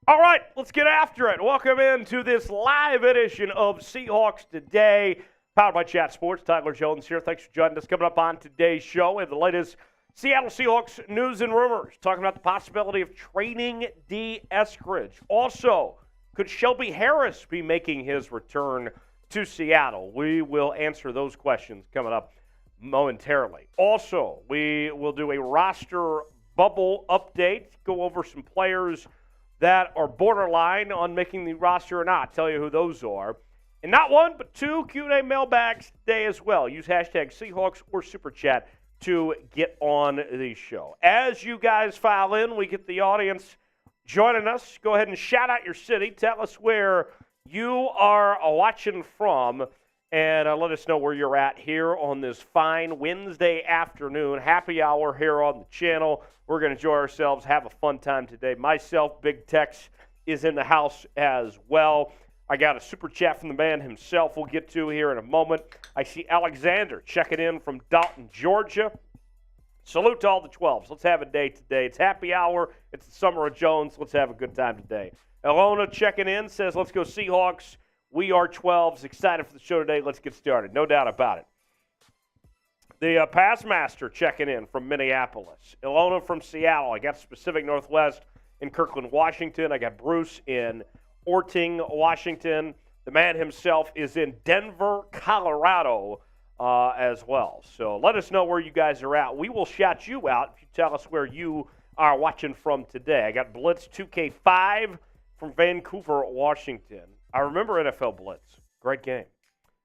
All right, let's get after it. Welcome into this live edition of Seahawks Today, powered by Chat Sports. Tyler Jones here. Thanks for joining us. Coming up on today's show, and the latest Seattle Seahawks news and rumors, talking about the possibility of trading Dee Eskridge. Also, could Shelby Harris be making his return to Seattle? We will answer those questions coming up momentarily. Also, we will do a roster bubble update, go over some players that are borderline on making the roster or not. Tell you who those are. And not one, but two Q&A mailbags today as well. Use hashtag Seahawks or Super Chat to get on the show. As you guys file in, we get the audience joining us. Go ahead and shout out your city. Tell us where you are watching from, and let us know where you're at here on this fine Wednesday afternoon. Happy hour here on the channel. We're going to enjoy ourselves, have a fun time today. Myself, Big Tex, is in the house as well. I got a super chat from the man himself we'll get to here in a moment. I see Alexander checking in from Dalton, Georgia. Salute to all the 12s. Let's have a day today. It's happy hour. It's the summer of Jones. Let's have a good time today. Elona checking in says, let's go Seahawks. We are 12s. Excited for the show today. Let's get started. No doubt about it. The Passmaster checking in from Minneapolis. Ilona from Seattle. I got Pacific Northwest in Kirkland, Washington. I got Bruce in Orting, Washington. The man himself is in Denver, Colorado as well. So let us know where you guys are at. We will shout you out if you tell us where you are watching from today. I got Blitz 2K5 from Vancouver, Washington. I remember NFL Blitz. Great game.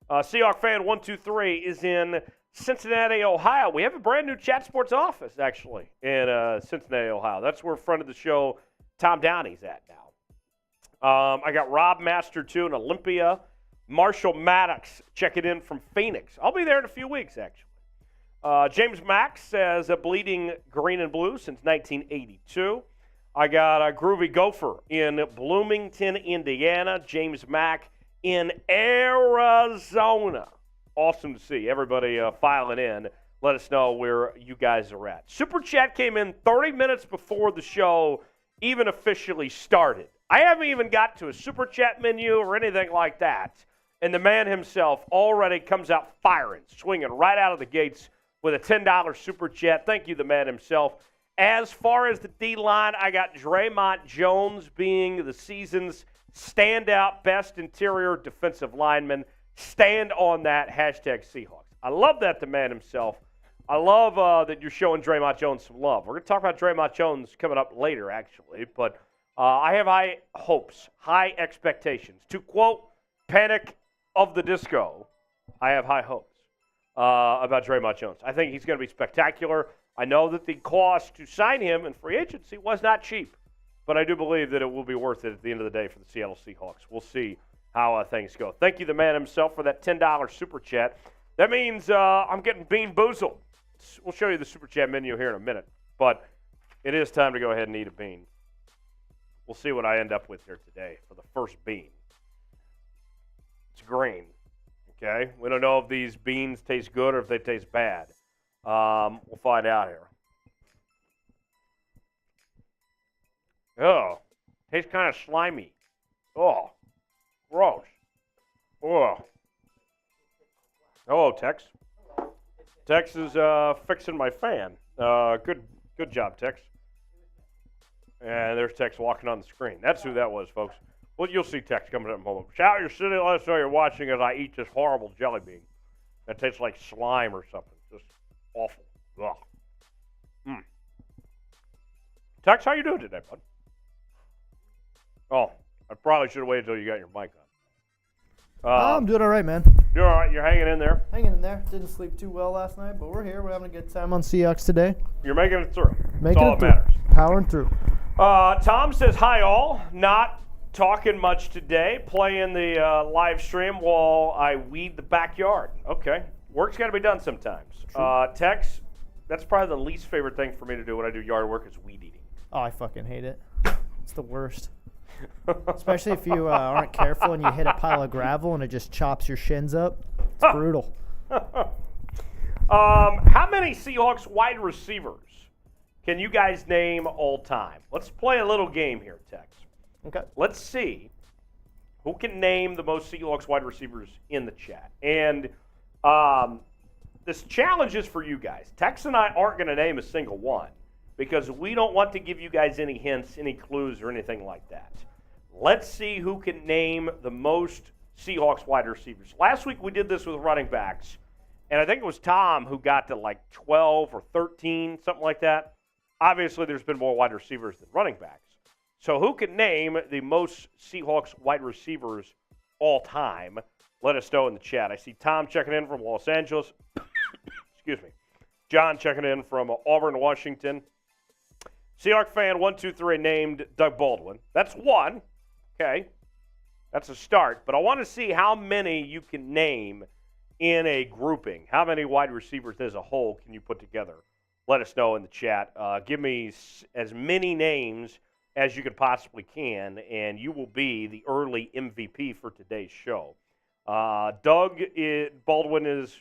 Seahawk Fan 123 is in Cincinnati, Ohio. We have a brand new Chat Sports office, actually, in Cincinnati, Ohio. That's where friend of the show, Tom Downey's at now. I got Rob Master, too, in Olympia. Marshall Maddox checking in from Phoenix. I'll be there in a few weeks, actually. James Max says, bleeding green and blue since 1982. I got a Groovy Gopher in Bloomington, Indiana. James Mack in Arizona. Awesome to see everybody filing in. Let us know where you guys are at. Super Chat came in 30 minutes before the show even officially started. I haven't even got to a Super Chat menu or anything like that. And the man himself already comes out firing, swinging right out of the gates with a $10 Super Chat. Thank you, the man himself. As far as the D-line, I got Draymond Jones being the season's standout best interior defensive lineman. Stand on that, hashtag Seahawks. I love that, the man himself. I love that you're showing Draymond Jones some love. We're going to talk about Draymond Jones coming up later, actually. But I have high hopes, high expectations. To quote Panic of the Disco, I have high hopes about Draymond Jones. I think he's going to be spectacular. I know that the cost to sign him in free agency was not cheap. But I do believe that it will be worth it at the end of the day for the Seattle Seahawks. We'll see how things go. Thank you, the man himself, for that $10 Super Chat. That means I'm getting bean boozled. We'll show you the Super Chat menu here in a minute. But it is time to go ahead and eat a bean. We'll see what I end up with here today for the first bean. It's green, okay? We don't know if these beans taste good or if they taste bad. We'll find out here. Oh, tastes kind of slimy. Oh, gross. Oh. Hello, Tex. Tex is fixing my fan. Good job, Tex. And there's Tex walking on the screen. That's who that was, folks. Well, you'll see Tex coming up in a moment. Shout out your city. Let us know you're watching as I eat this horrible jelly bean. That tastes like slime or something. Just awful. Ugh. Tex, how you doing today, bud? Oh, I probably should have waited until you got your mic on. I'm doing all right, man. You're all right. You're hanging in there. Hanging in there. Didn't sleep too well last night, but we're here. We're having a good time on Seahawks today. You're making it through. Making That's all it that matters. Powering through. Tom says, hi, all. Not talking much today. Playing the live stream while I weed the backyard. Okay. Work's got to be done sometimes. Tex, that's probably the least favorite thing for me to do when I do yard work is weed eating. Oh, I fucking hate it. It's the worst. Especially if you aren't careful and you hit a pile of gravel and it just chops your shins up. It's brutal. How many Seahawks wide receivers can you guys name all time? Let's play a little game here, Tex. Okay. Let's see who can name the most Seahawks wide receivers in the chat. And this challenge is for you guys. Tex and I aren't going to name a single one because we don't want to give you guys any hints, any clues, or anything like that. Let's see who can name the most Seahawks wide receivers. Last week we did this with running backs, and I think it was Tom who got to like 12 or 13, something like that. Obviously, there's been more wide receivers than running backs. So who can name the most Seahawks wide receivers all time? Let us know in the chat. I see Tom checking in from Los Angeles. Excuse me. John checking in from Auburn, Washington. Seahawks fan 123 named Doug Baldwin. That's one. Okay. That's a start. But I want to see how many you can name in a grouping. How many wide receivers as a whole can you put together? Let us know in the chat. Give me as many names as you could possibly can, and you will be the early MVP for today's show. Doug Baldwin is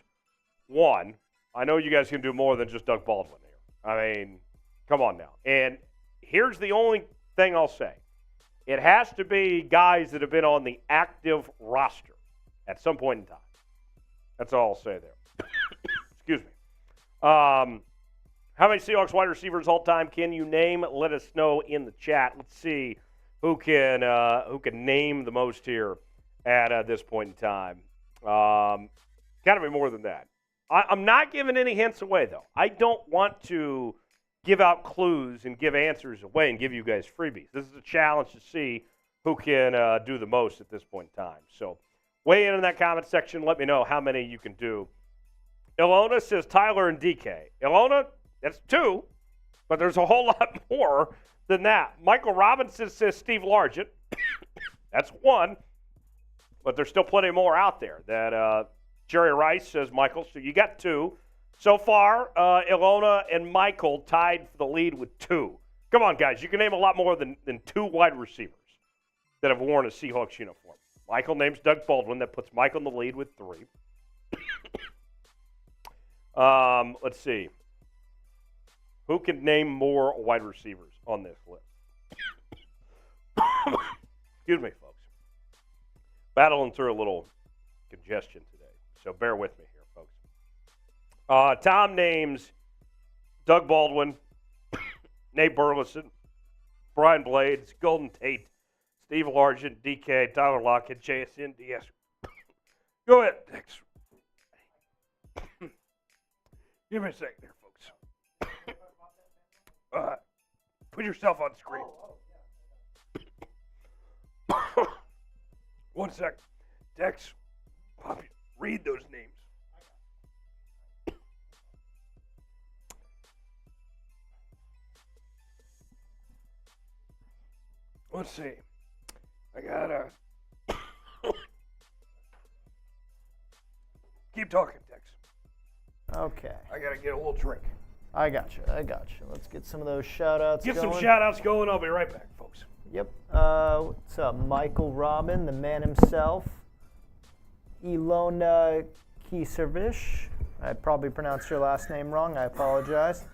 one. I know you guys can do more than just Doug Baldwin here. I mean, come on now. And here's the only thing I'll say. It has to be guys that have been on the active roster at some point in time. That's all I'll say there. Excuse me. How many Seahawks wide receivers all time can you name? Let us know in the chat. Let's see who can name the most here at this point in time. Got to be more than that. I'm not giving any hints away, though. I don't want to give out clues and give answers away and give you guys freebies. This is a challenge to see who can do the most at this point in time. So weigh in that comment section. Let me know how many you can do. Ilona says Tyler and DK. Ilona, that's two, but there's a whole lot more than that. Michael Robinson says Steve Largent. That's one, but there's still plenty more out there. That Jerry Rice says Michael, so you got two. So far, Ilona and Michael tied for the lead with two. Come on, guys. You can name a lot more than two wide receivers that have worn a Seahawks uniform. Michael names Doug Baldwin. That puts Michael in the lead with three. Let's see. Who can name more wide receivers on this list? Excuse me, folks. Battling through a little congestion today, so bear with me here, folks. Tom names Doug Baldwin, Nate Burleson, Brian Blades, Golden Tate, Steve Largent, DK, Tyler Lockett, JSN, Dee Eskridge. Go ahead, Dex. Give me a second there, folks. Put yourself on screen. 1 second. Dex, Poppy, read those names. Let's see. I gotta keep talking, Dex. Okay. I gotta get a little drink. I got you. Let's get some of those shout-outs Get going. some shout-outs going. I'll be right back, folks. Yep. What's up? Michael Robin, the man himself. Ilona Kiservish. I probably pronounced your last name wrong. I apologize.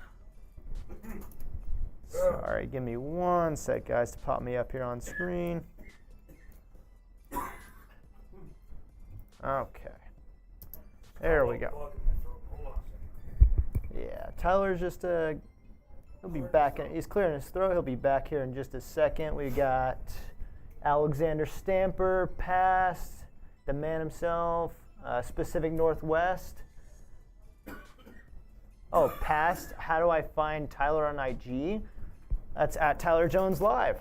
Sorry. Give me 1 sec, guys, to pop me up here on screen. Okay. There we go. Yeah, Tyler's just he'll be back. He's clearing his throat. He'll be back here in just a second. We got Alexander Stamper, past, the man himself, Pacific Northwest. Oh, past, how do I find Tyler on IG? That's at Tyler Jones Live.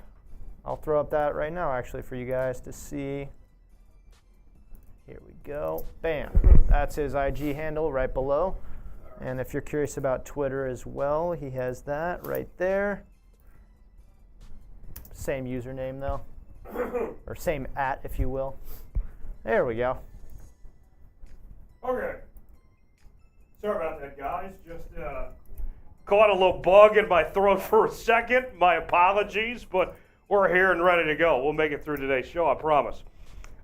I'll throw up that right now, actually, for you guys to see. Here we go. Bam. That's his IG handle right below. And if you're curious about Twitter as well, he has that right there. Same username, though. Or same @ if you will. There we go. Okay. Sorry about that, guys. Just caught a little bug in my throat for a second. My apologies, but we're here and ready to go. We'll make it through today's show, I promise.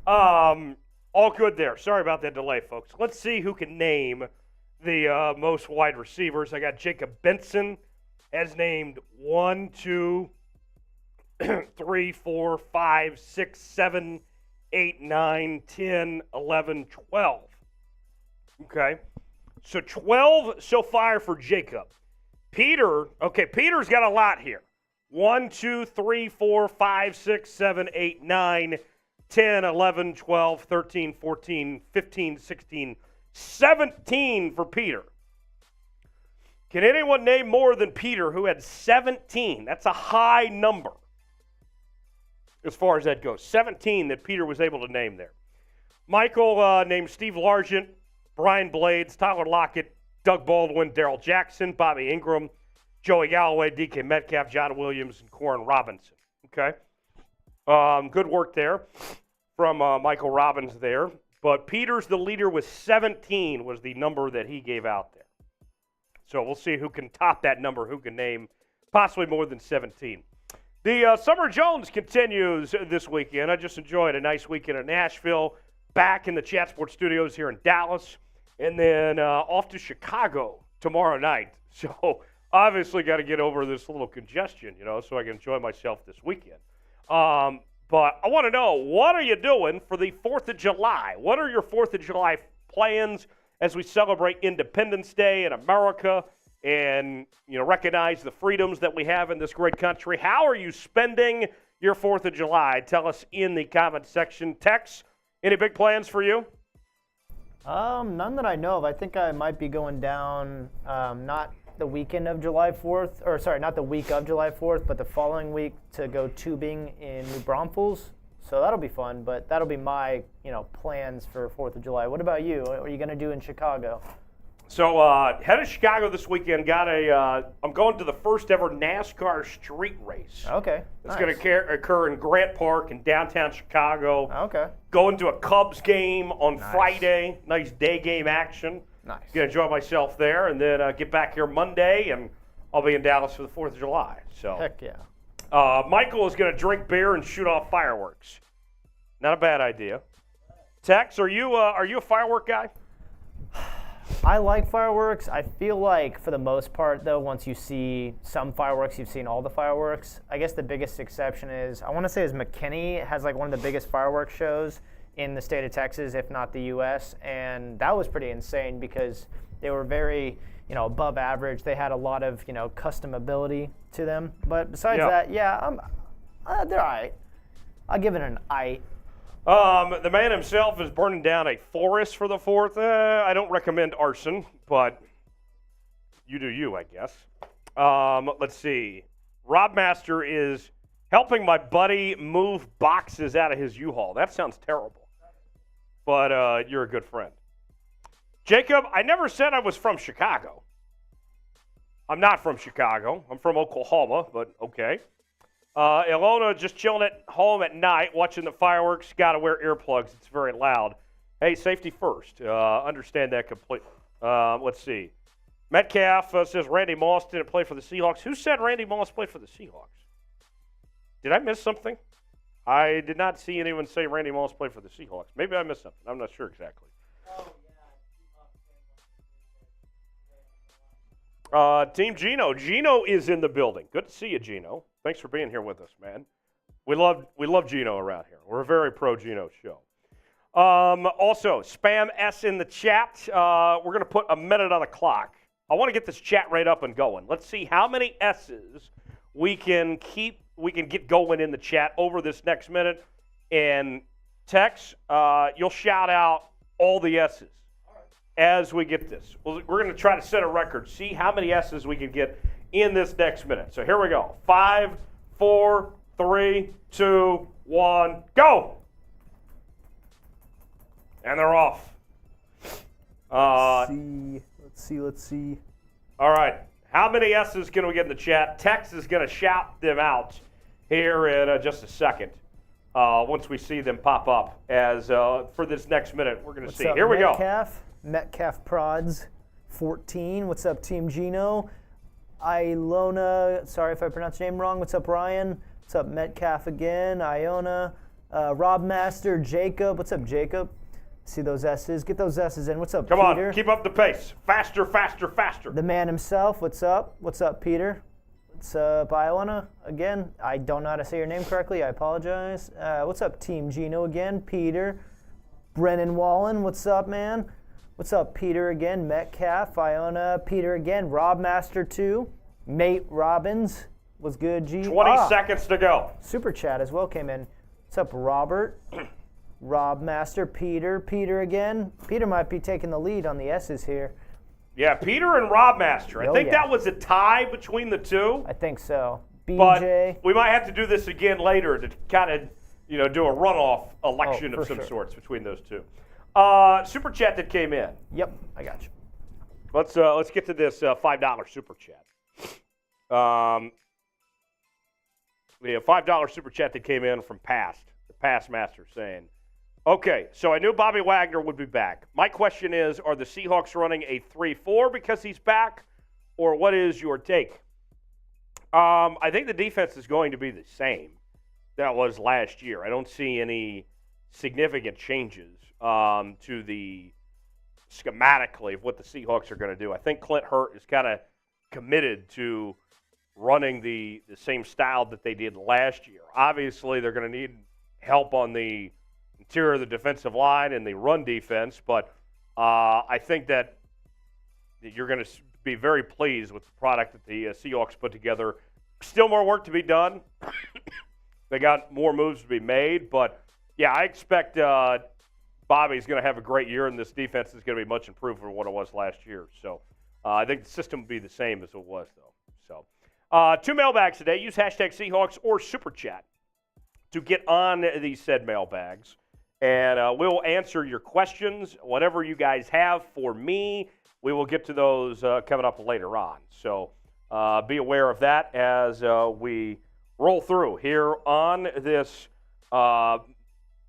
All good there. Sorry about that delay, folks. Let's see who can name the most wide receivers. I got Jacob Benson has named 1, 2, 3, 4, 5, 6, 7, 8, 9, 10, 11, 12. Okay. So 12 so far for Jacob. Peter's got a lot here. 1, 2, 3, 4, 5, 6, 7, 8, 9, 10, 11, 12, 13, 14, 15, 16, 17 for Peter. Can anyone name more than Peter who had 17? That's a high number as far as that goes. 17 that Peter was able to name there. Michael named Steve Largent, Brian Blades, Tyler Lockett, Doug Baldwin, Darrell Jackson, Bobby Ingram, Joey Galloway, DK Metcalf, John Williams, and Corin Robinson. Okay. Good work there from Michael Robbins there. But Peter's the leader with 17 was the number that he gave out there. So we'll see who can top that number, who can name possibly more than 17. The Summer Jones continues this weekend. I just enjoyed a nice weekend in Nashville, back in the Chat Sports studios here in Dallas, and then off to Chicago tomorrow night. So obviously got to get over this little congestion, so I can enjoy myself this weekend. But I want to know, what are you doing for the 4th of July? What are your 4th of July plans as we celebrate Independence Day in America and, recognize the freedoms that we have in this great country? How are you spending your 4th of July? Tell us in the comment section. Tex, any big plans for you? None that I know of. I think I might be going down, not the weekend of July 4th, or sorry, not the week of July 4th, but the following week to go tubing in New Braunfels. So that'll be fun, but that'll be my, plans for 4th of July. What about you? What are you going to do in Chicago? So head to Chicago this weekend. I'm going to the first ever NASCAR street race. Okay. It's going to occur in Grant Park in downtown Chicago. Okay. Going to a Cubs game on Friday. Nice day game action. Nice. Going to enjoy myself there, and then get back here Monday, and I'll be in Dallas for the 4th of July. So. Heck yeah. Michael is going to drink beer and shoot off fireworks. Not a bad idea. Tex, are you a firework guy? I like fireworks. I feel like for the most part, though, once you see some fireworks, you've seen all the fireworks. I guess the biggest exception is, I want to say, McKinney has like one of the biggest fireworks shows in the state of Texas, if not the U.S., and that was pretty insane because they were very, above average. They had a lot of, customability to them. But besides that, yeah, they're all right. I'll give it an I. The man himself is burning down a forest for the 4th. I don't recommend arson, but you do you, I guess. Let's see. Rob Master is helping my buddy move boxes out of his U-Haul. That sounds terrible, but you're a good friend. Jacob, I never said I was from Chicago. I'm not from Chicago. I'm from Oklahoma, but okay. Ilona just chilling at home at night, watching the fireworks. Got to wear earplugs. It's very loud. Hey, safety first. Understand that completely. Let's see. Metcalf says Randy Moss didn't play for the Seahawks. Who said Randy Moss played for the Seahawks? Did I miss something? I did not see anyone say Randy Moss played for the Seahawks. Maybe I missed something. I'm not sure exactly. Team Gino. Gino is in the building. Good to see you, Gino. Thanks for being here with us, man. We love Gino around here. We're a very pro Gino show. Also, spam S in the chat. We're going to put a minute on the clock. I want to get this chat rate up and going. Let's see how many S's we can get going in the chat over this next minute. And Tex, you'll shout out all the S's as we get this. We're going to try to set a record, see how many S's we can get in this next minute. So here we go. 5, 4, 3, 2, 1, go! And they're off. Let's see. All right. How many S's can we get in the chat? Tex is going to shout them out here in just a second. Once we see them pop up as for this next minute, we're going to see. Up, here we go. Metcalf Prods 14. What's up, Team Gino? Ilona, sorry if I pronounced your name wrong. What's up, Ryan? What's up, Metcalf again? Iona, Rob Master, Jacob. What's up, Jacob? See those S's? Get those S's in. What's up, Come Peter? on, keep up the pace. Faster, faster, faster. The man himself. What's up? What's up, Peter? What's up, Iona? Again, I don't know how to say your name correctly. I apologize. What's up, Team Gino again? Peter. Brennan Wallen, what's up, man? What's up, Peter again? Metcalf, Iona, Peter again. Rob Master 2. Nate Robbins was good, G. 20 seconds to go. Super chat as well came in. What's up, Robert? Rob Master, Peter again. Peter might be taking the lead on the S's here. Yeah, Peter and Rob Master. I think that was a tie between the two. I think so. BJ. But we might have to do this again later to kind of, do a runoff election of some sorts between those two. Super chat that came in. Yep, I got you. Let's get to this $5 super chat. The $5 super chat that came in from the Past Master saying, okay, so I knew Bobby Wagner would be back. My question is, are the Seahawks running a 3-4 because he's back, or what is your take? I think the defense is going to be the same that was last year. I don't see any significant changes to the schematically of what the Seahawks are going to do. I think Clint Hurt is kind of committed to running the same style that they did last year. Obviously, they're going to need help on the interior of the defensive line and the run defense, but I think that you're going to be very pleased with the product that the Seahawks put together. Still more work to be done. They got more moves to be made, but yeah, I expect Bobby's going to have a great year, and this defense is going to be much improved from what it was last year. So I think the system will be the same as it was, though. So 2 mailbags today. Use hashtag Seahawks or Super Chat to get on these said mailbags, and we'll answer your questions, whatever you guys have for me. We will get to those coming up later on. So be aware of that as we roll through here on this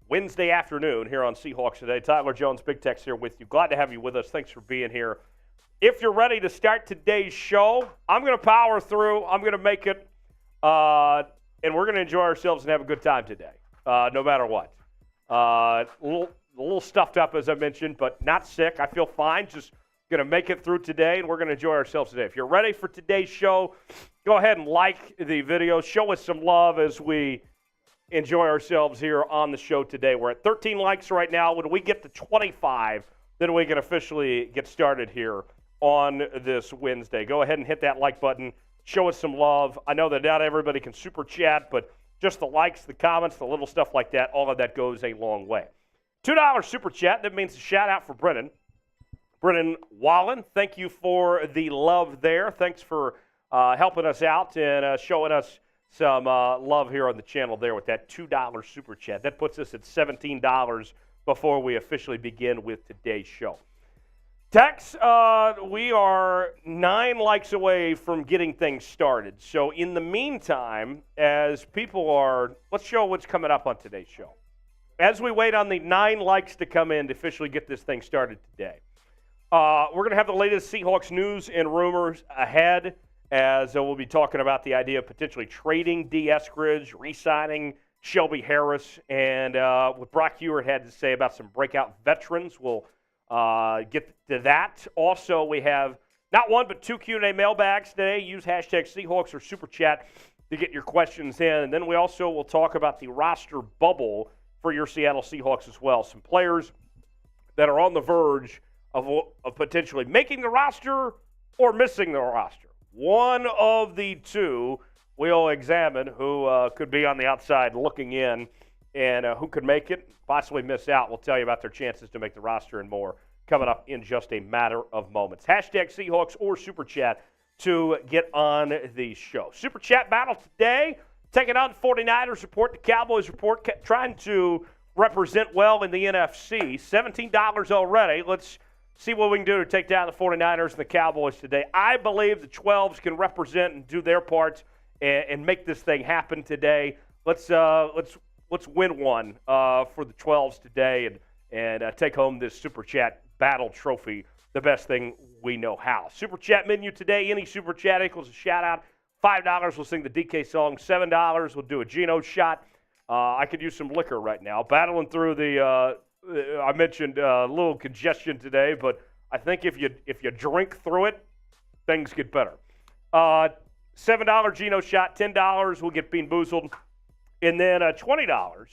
Wednesday afternoon here on Seahawks Today. Tyler Jones, Big Tex here with you. Glad to have you with us. Thanks for being here. If you're ready to start today's show, I'm going to power through. I'm going to make it, and we're going to enjoy ourselves and have a good time today, no matter what. A little stuffed up, as I mentioned, but not sick. I feel fine. Just going to make it through today, and we're going to enjoy ourselves today. If you're ready for today's show, go ahead and like the video. Show us some love as we enjoy ourselves here on the show today. We're at 13 likes right now. When we get to 25, then we can officially get started here on this Wednesday. Go ahead and hit that like button. Show us some love. I know that not everybody can super chat, but just the likes, the comments, the little stuff like that, all of that goes a long way. $2 super chat. That means a shout out for Brennan. Brennan Wallen, thank you for the love there. Thanks for helping us out and showing us some love here on the channel there with that $2 super chat. That puts us at $17 before we officially begin with today's show. Tex, we are 9 likes away from getting things started. So in the meantime, as people are, let's show what's coming up on today's show. As we wait on the 9 likes to come in to officially get this thing started today, we're going to have the latest Seahawks news and rumors ahead, as we'll be talking about the idea of potentially trading Dee Eskridge, re-signing Shelby Harris, and what Brock Hewart had to say about some breakout veterans. We'll get to that. Also, we have not 1 but 2 Q&A mailbags today. Use hashtag Seahawks or Super Chat to get your questions in. And then we also will talk about the roster bubble for your Seattle Seahawks as well. Some players that are on the verge of potentially making the roster or missing the roster. One of the two we'll examine who could be on the outside looking in and who could make it, possibly miss out. We'll tell you about their chances to make the roster and more coming up in just a matter of moments. Hashtag Seahawks or Super Chat to get on the show. Super Chat battle today, taking on the 49ers report, the Cowboys report, trying to represent well in the NFC. $17 already. Let's see what we can do to take down the 49ers and the Cowboys today. I believe the 12s can represent and do their part and make this thing happen today. Let's win one for the 12s today and take home this Super Chat battle trophy, the best thing we know how. Super Chat menu today, any Super Chat equals a shout-out. $5, we'll sing the DK song. $7, we'll do a Geno shot. I could use some liquor right now. Battling through the I mentioned a little congestion today, but I think if you drink through it, things get better. $7 Geno shot, $10 will get Bean Boozled. And then $20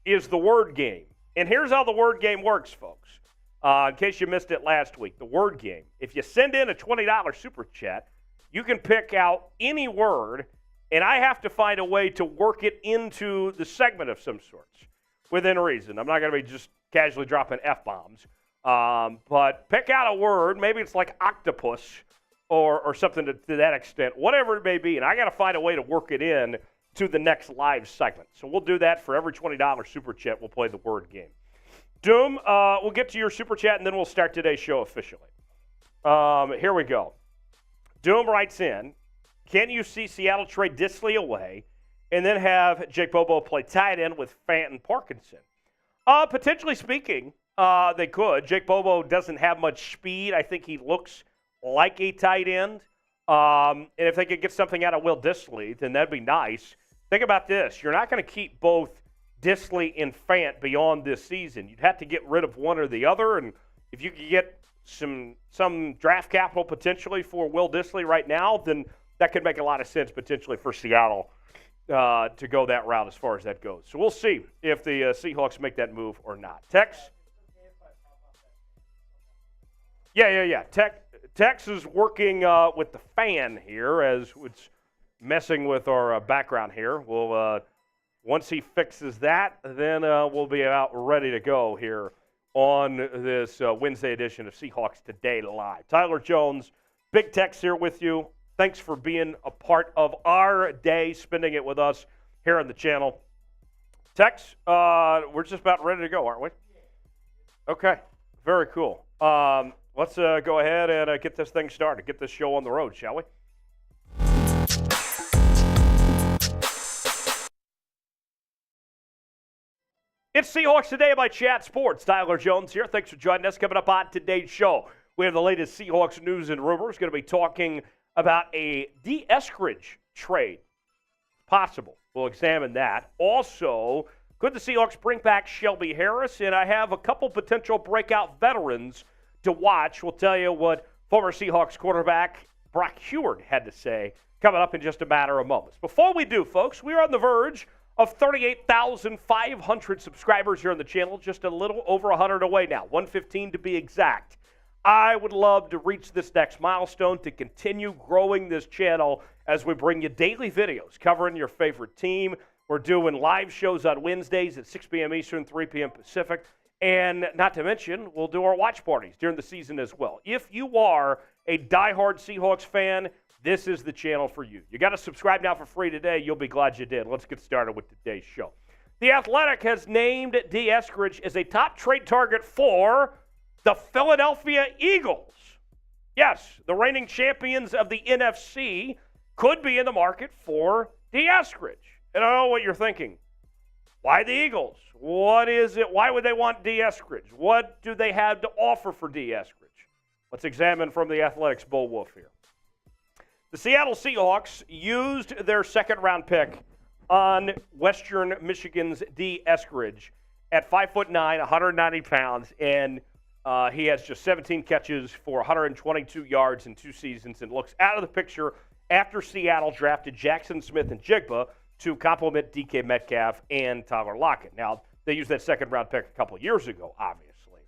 is the word game. And here's how the word game works, folks. In case you missed it last week, the word game. If you send in a $20 super chat, you can pick out any word, and I have to find a way to work it into the segment of some sorts within reason. I'm not going to be just casually dropping F-bombs. But pick out a word. Maybe it's like octopus or something to that extent, whatever it may be. And I got to find a way to work it in to the next live segment. So we'll do that for every $20 super chat. We'll play the word game. Doom, we'll get to your super chat, and then we'll start today's show officially. Here we go. Doom writes in, can you see Seattle trade Disley away and then have Jake Bobo play tight end with Fant and Parkinson? Potentially speaking, they could. Jake Bobo doesn't have much speed. I think he looks like a tight end. And if they could get something out of Will Disley, then that'd be nice. Think about this. You're not going to keep both Disley and Fant beyond this season. You'd have to get rid of one or the other. And if you could get some draft capital potentially for Will Disley right now, then that could make a lot of sense potentially for Seattle to go that route as far as that goes. So we'll see if the Seahawks make that move or not. Tex? Yeah. Tex is working with the fan here as it's messing with our background here. We'll once he fixes that, then we'll be about ready to go here on this Wednesday edition of Seahawks Today Live. Tyler Jones, Big Tex here with you. Thanks for being a part of our day, spending it with us here on the channel. Tex, we're just about ready to go, aren't we? Okay, very cool. Let's go ahead and get this thing started, get this show on the road, shall we? It's Seahawks Today by Chat Sports. Tyler Jones here. Thanks for joining us. Coming up on today's show, we have the latest Seahawks news and rumors. Going to be talking about a Dee Eskridge trade. Possible. We'll examine that. Also, could the Seahawks bring back Shelby Harris? And I have a couple potential breakout veterans to watch. We'll tell you what former Seahawks quarterback Brock Heward had to say coming up in just a matter of moments. Before we do, folks, we are on the verge of 38,500 subscribers here on the channel, just a little over 100 away now, 115 to be exact. I would love to reach this next milestone to continue growing this channel as we bring you daily videos covering your favorite team. We're doing live shows on Wednesdays at 6 p.m. Eastern, 3 p.m. Pacific. And not to mention, we'll do our watch parties during the season as well. If you are a diehard Seahawks fan, this is the channel for you. You got to subscribe now for free today. You'll be glad you did. Let's get started with today's show. The Athletic has named Dee Eskridge as a top trade target for the Philadelphia Eagles. Yes, the reigning champions of the NFC could be in the market for Dee Eskridge. And I know what you're thinking. Why the Eagles? What is it? Why would they want Dee Eskridge? What do they have to offer for Dee Eskridge? Let's examine from the Athletic's Bull Wolf here. The Seattle Seahawks used their second-round pick on Western Michigan's Dee Eskridge at 5'9", 190 pounds, and he has just 17 catches for 122 yards in 2 seasons and looks out of the picture after Seattle drafted Jackson Smith-Njigba to complement DK Metcalf and Tyler Lockett. Now, they used that second-round pick a couple years ago, obviously.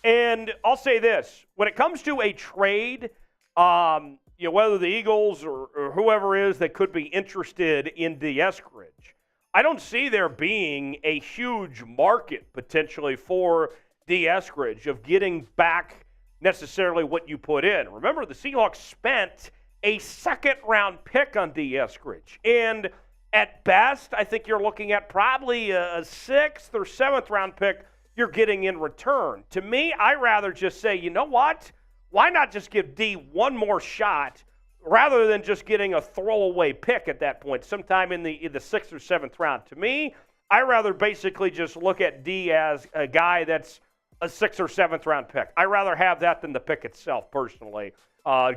And I'll say this. When it comes to a trade, whether the Eagles or whoever is that could be interested in Dee Eskridge, I don't see there being a huge market potentially for Dee Eskridge of getting back necessarily what you put in. Remember, the Seahawks spent a second-round pick on Dee Eskridge. And at best, I think you're looking at probably a 6th or 7th round pick you're getting in return. To me, I rather just say, you know what? Why not just give Dee one more shot rather than just getting a throwaway pick at that point, sometime in the 6th or 7th round? To me, I rather basically just look at Dee as a guy that's a 6th or 7th round pick. I rather have that than the pick itself, personally.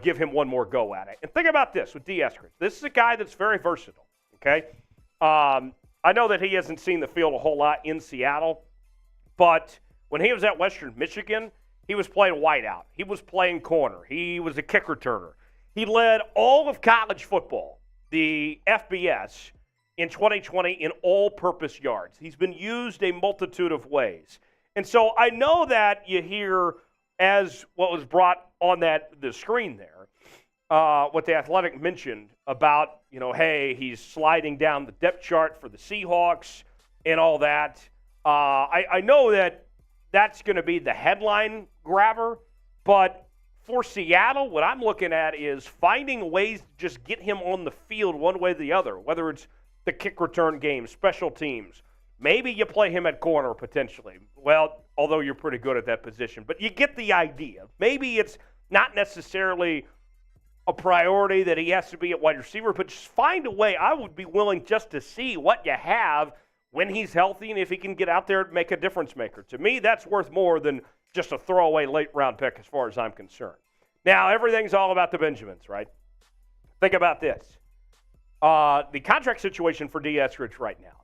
Give him one more go at it. And think about this with Dee Eskridge. This is a guy that's very versatile. Okay, I know that he hasn't seen the field a whole lot in Seattle, but when he was at Western Michigan, he was playing wideout. He was playing corner. He was a kick returner. He led all of college football, the FBS, in 2020 in all-purpose yards. He's been used a multitude of ways. And so I know that you hear, as what was brought on the screen there, what the Athletic mentioned about, hey, he's sliding down the depth chart for the Seahawks and all that. I know that that's going to be the headline grabber, but for Seattle, what I'm looking at is finding ways to just get him on the field one way or the other, whether it's the kick return game, special teams. Maybe you play him at corner potentially. Well, although you're pretty good at that position. But you get the idea. Maybe it's not necessarily a priority that he has to be at wide receiver, but just find a way. I would be willing just to see what you have when he's healthy and if he can get out there and make a difference maker. To me, that's worth more than just a throwaway late-round pick as far as I'm concerned. Now, everything's all about the Benjamins, right? Think about this. The contract situation for Dee Eskridge right now.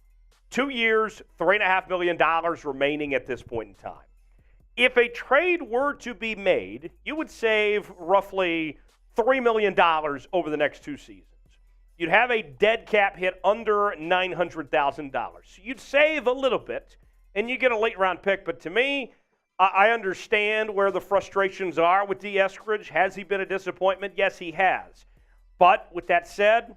2 years, $3.5 million remaining at this point in time. If a trade were to be made, you would save roughly $3 million over the next 2 seasons. You'd have a dead cap hit under $900,000. So you'd save a little bit, and you get a late-round pick. But to me, I understand where the frustrations are with Dee Eskridge. Has he been a disappointment? Yes, he has. But with that said,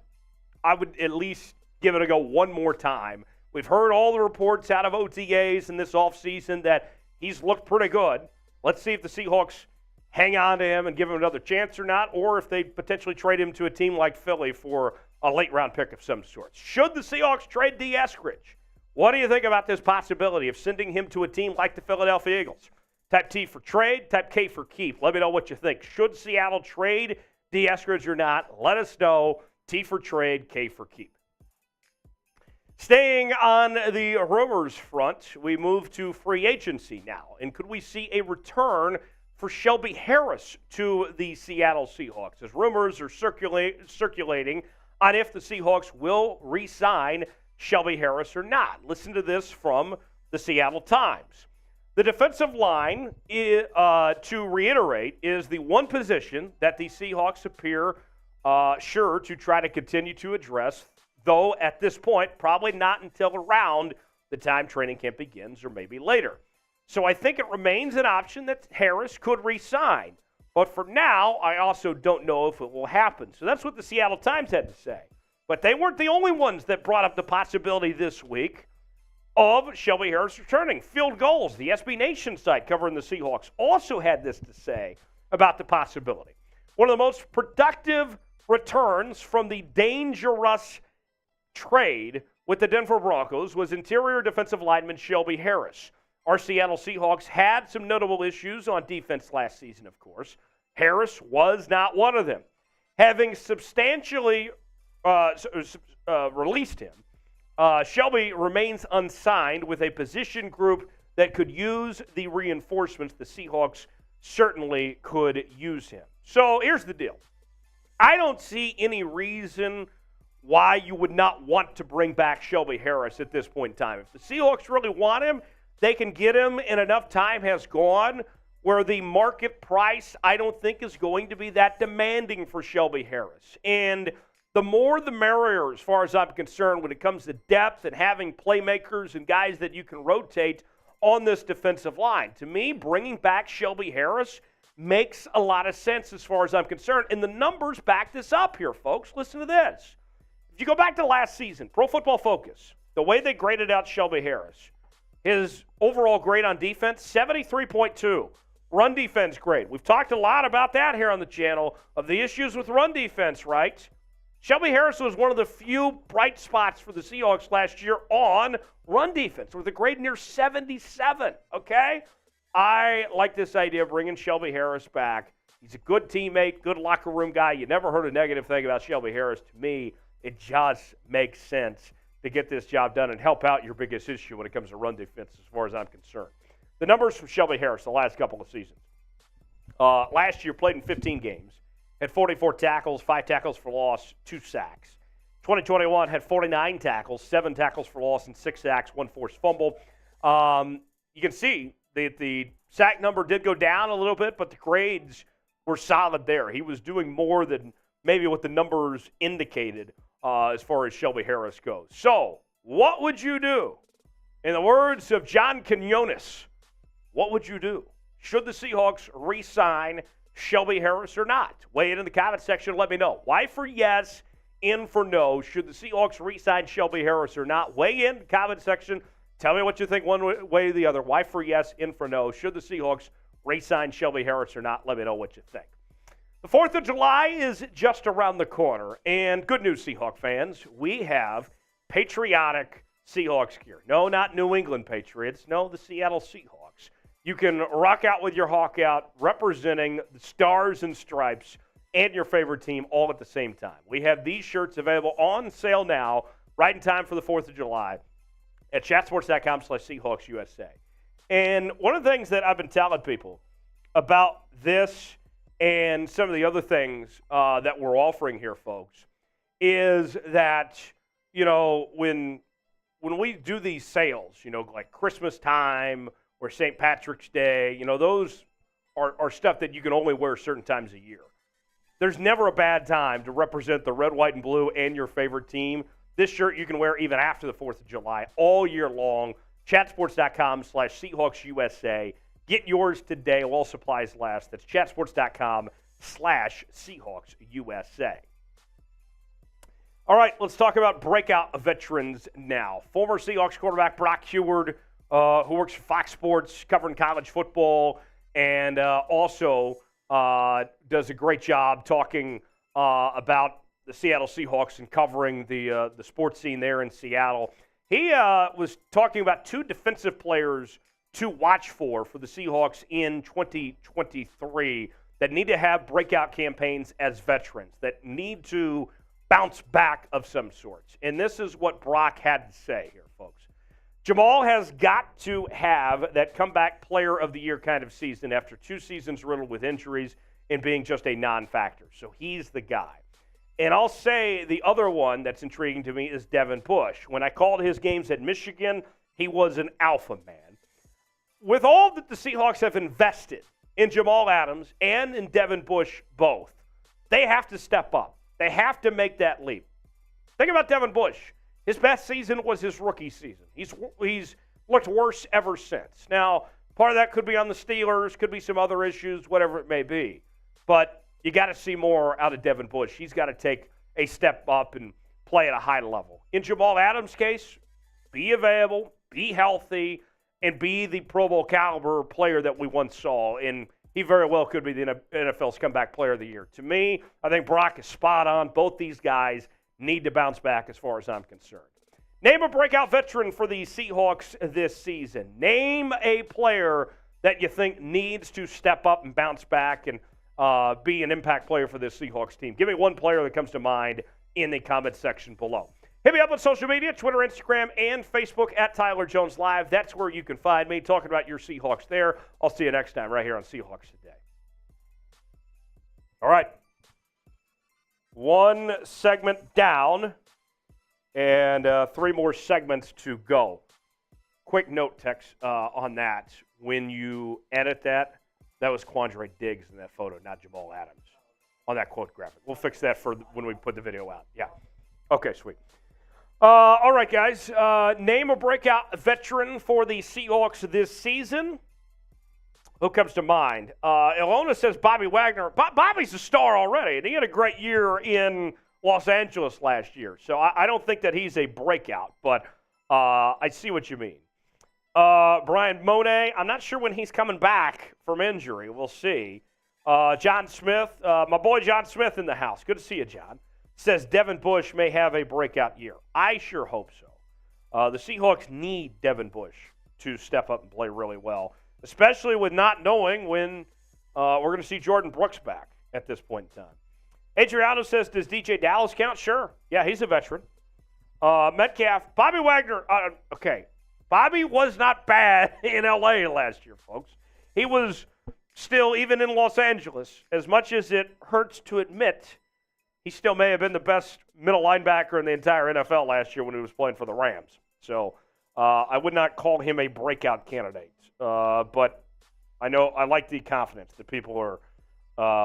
I would at least give it a go one more time. We've heard all the reports out of OTAs in this offseason that he's looked pretty good. Let's see if the Seahawks hang on to him and give him another chance or not, or if they potentially trade him to a team like Philly for a late-round pick of some sort. Should the Seahawks trade Dee Eskridge? What do you think about this possibility of sending him to a team like the Philadelphia Eagles? Type T for trade, type K for keep. Let me know what you think. Should Seattle trade Dee Eskridge or not? Let us know. T for trade, K for keep. Staying on the rumors front, we move to free agency now. And could we see a return for Shelby Harris to the Seattle Seahawks, as rumors are circulating on if the Seahawks will re-sign Shelby Harris or not? Listen to this from the Seattle Times. The defensive line, to reiterate, is the one position that the Seahawks appear sure to try to continue to address, though at this point, probably not until around the time training camp begins or maybe later. So I think it remains an option that Harris could re-sign. But for now, I also don't know if it will happen. So that's what the Seattle Times had to say. But they weren't the only ones that brought up the possibility this week of Shelby Harris returning. Field Goals, the SB Nation site covering the Seahawks, also had this to say about the possibility. One of the most productive returns from the dangerous trade with the Denver Broncos was interior defensive lineman Shelby Harris. Our Seattle Seahawks had some notable issues on defense last season, of course. Harris was not one of them. Having substantially released him, Shelby remains unsigned with a position group that could use the reinforcements. The Seahawks certainly could use him. So here's the deal. I don't see any reason why you would not want to bring back Shelby Harris at this point in time. If the Seahawks really want him, they can get him, and enough time has gone where the market price, I don't think, is going to be that demanding for Shelby Harris. And the more the merrier, as far as I'm concerned, when it comes to depth and having playmakers and guys that you can rotate on this defensive line. To me, bringing back Shelby Harris makes a lot of sense as far as I'm concerned. And the numbers back this up here, folks. Listen to this. If you go back to last season, Pro Football Focus, the way they graded out Shelby Harris, his overall grade on defense, 73.2. Run defense grade. We've talked a lot about that here on the channel, of the issues with run defense, right? Shelby Harris was one of the few bright spots for the Seahawks last year on run defense with a grade near 77, okay? I like this idea of bringing Shelby Harris back. He's a good teammate, good locker room guy. You never heard a negative thing about Shelby Harris. To me, it just makes sense to get this job done and help out your biggest issue when it comes to run defense as far as I'm concerned. The numbers from Shelby Harris the last couple of seasons. Last year played in 15 games, had 44 tackles, 5 tackles for loss, 2 sacks. 2021 had 49 tackles, 7 tackles for loss, and 6 sacks, 1 forced fumble. You can see the sack number did go down a little bit, but the grades were solid there. He was doing more than maybe what the numbers indicated as far as Shelby Harris goes. So, what would you do? In the words of John Quinones, what would you do? Should the Seahawks re-sign Shelby Harris or not? Weigh in the comment section. Let me know. Y for yes, in for no. Should the Seahawks re-sign Shelby Harris or not? Weigh in the comment section. Tell me what you think one way or the other. Y for yes, in for no. Should the Seahawks re-sign Shelby Harris or not? Let me know what you think. The 4th of July is just around the corner. And good news, Seahawk fans. We have patriotic Seahawks gear. No, not New England Patriots. No, the Seattle Seahawks. You can rock out with your hawk out, representing the stars and stripes and your favorite team all at the same time. We have these shirts available on sale now, right in time for the 4th of July, at chatsports.com/SeahawksUSA. And one of the things that I've been telling people about this and some of the other things that we're offering here, folks, is that, you know, when we do these sales, you know, like Christmas time or St. Patrick's Day, you know, those are stuff that you can only wear certain times a year. There's never a bad time to represent the red, white, and blue and your favorite team. This shirt you can wear even after the 4th of July, all year long. Chatsports.com/SeahawksUSA. Get yours today while supplies last. That's chatsports.com/SeahawksUSA. All right, let's talk about breakout veterans now. Former Seahawks quarterback Brock Heward, who works for Fox Sports covering college football, and also does a great job talking about the Seattle Seahawks and covering the sports scene there in Seattle. He was talking about 2 defensive players to watch for the Seahawks in 2023 that need to have breakout campaigns as veterans, that need to bounce back of some sorts. And this is what Brock had to say here, folks. Jamal has got to have that comeback player of the year kind of season after 2 seasons riddled with injuries and being just a non-factor. So he's the guy. And I'll say the other one that's intriguing to me is Devin Bush. When I called his games at Michigan, he was an alpha man. With all that the Seahawks have invested in Jamal Adams and in Devin Bush both, they have to step up. They have to make that leap. Think about Devin Bush. His best season was his rookie season. He's looked worse ever since. Now, part of that could be on the Steelers, could be some other issues, whatever it may be. But you got to see more out of Devin Bush. He's got to take a step up and play at a high level. In Jamal Adams' case, be available, be healthy, and be the Pro Bowl caliber player that we once saw. And he very well could be the NFL's comeback player of the year. To me, I think Brock is spot on. Both these guys need to bounce back as far as I'm concerned. Name a breakout veteran for the Seahawks this season. Name a player that you think needs to step up and bounce back and be an impact player for this Seahawks team. Give me one player that comes to mind in the comment section below. Hit me up on social media, Twitter, Instagram, and Facebook at Tyler Jones Live. That's where you can find me talking about your Seahawks there. I'll see you next time right here on Seahawks Today. All right. One segment down and 3 more segments to go. Quick note text on that. When you edit that was Quandre Diggs in that photo, not Jamal Adams on that quote graphic. We'll fix that for when we put the video out. Yeah. Okay, sweet. All right, guys. Name a breakout veteran for the Seahawks this season. Who comes to mind? Ilona says Bobby Wagner. Bobby's a star already, and he had a great year in Los Angeles last year. So I don't think that he's a breakout, but I see what you mean. Brian Monet, I'm not sure when he's coming back from injury. We'll see. John Smith, my boy John Smith in the house. Good to see you, John. Says Devin Bush may have a breakout year. I sure hope so. The Seahawks need Devin Bush to step up and play really well, especially with not knowing when we're going to see Jordan Brooks back at this point in time. Adriano says, does DJ Dallas count? Sure. Yeah, he's a veteran. Metcalf, Bobby Wagner. Okay. Bobby was not bad in L.A. last year, folks. He was still, even in Los Angeles, as much as it hurts to admit, he still may have been the best middle linebacker in the entire NFL last year when he was playing for the Rams. So I would not call him a breakout candidate. But I know I like the confidence that people are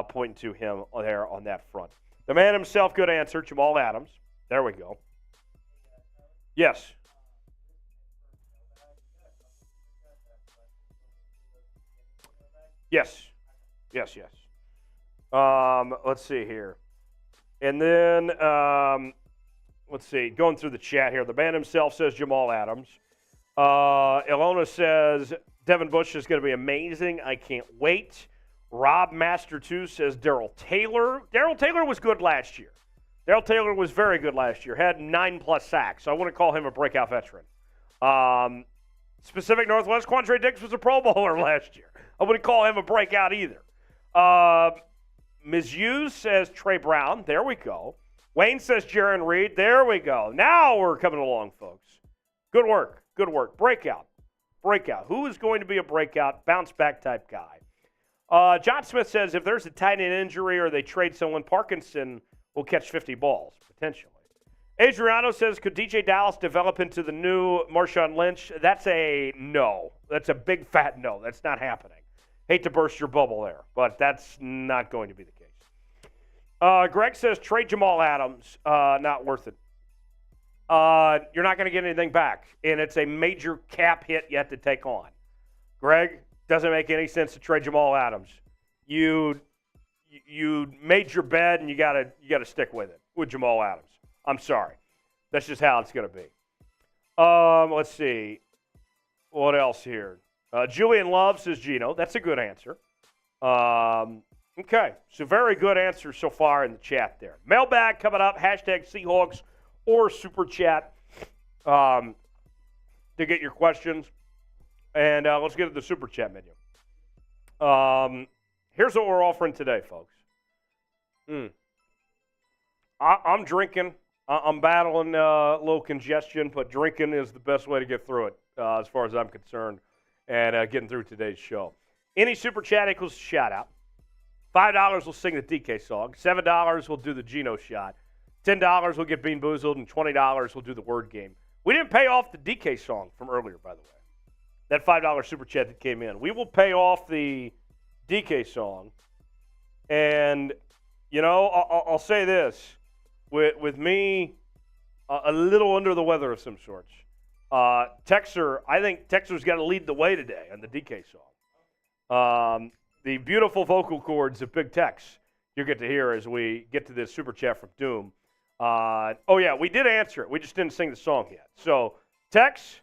pointing to him there on that front. The man himself, good answer, Jamal Adams. There we go. Yes. Yes. Yes, yes. Let's see here. And then, let's see, going through the chat here. The man himself says Jamal Adams. Ilona says Devin Bush is going to be amazing. I can't wait. Rob Master 2 says Darrell Taylor. Darrell Taylor was good last year. Darrell Taylor was very good last year. Had 9+ sacks. So I want to call him a breakout veteran. Pacific Northwest, Quandre Diggs was a Pro Bowler last year. I wouldn't call him a breakout either. Ms. Hughes says Trey Brown. There we go. Wayne says Jaron Reed. There we go. Now we're coming along, folks. Good work. Good work. Breakout. Breakout. Who is going to be a breakout, bounce-back type guy? John Smith says if there's a tight end injury or they trade someone, Parkinson will catch 50 balls, potentially. Adriano says, could DJ Dallas develop into the new Marshawn Lynch? That's a no. That's a big, fat no. That's not happening. Hate to burst your bubble there, but that's not going to be the case. Greg says, trade Jamal Adams. Not worth it. You're not going to get anything back, and it's a major cap hit you have to take on. Greg, doesn't make any sense to trade Jamal Adams. You made your bed, and you gotta stick with it with Jamal Adams. I'm sorry. That's just how it's going to be. Let's see. What else here? Julian Love says Gino. That's a good answer. Okay. So very good answer so far in the chat there. Mailbag coming up. Hashtag Seahawks or Super Chat to get your questions. And let's get to the Super Chat menu. Here's what we're offering today, folks. I'm drinking. I'm battling a little congestion, but drinking is the best way to get through it as far as I'm concerned and getting through today's show. Any Super Chat equals a shout-out. $5 will sing the DK song. $7 will do the Geno shot. $10 will get Bean Boozled, and $20 will do the word game. We didn't pay off the DK song from earlier, by the way. That $5 Super Chat that came in. We will pay off the DK song. And, you know, I'll say this. With me a little under the weather of some sorts. Texer, I think Texer's got to lead the way today on the DK song. The beautiful vocal cords of Big Tex you'll get to hear as we get to this Super Chat from Doom. We did answer it. We just didn't sing the song yet. So, Tex,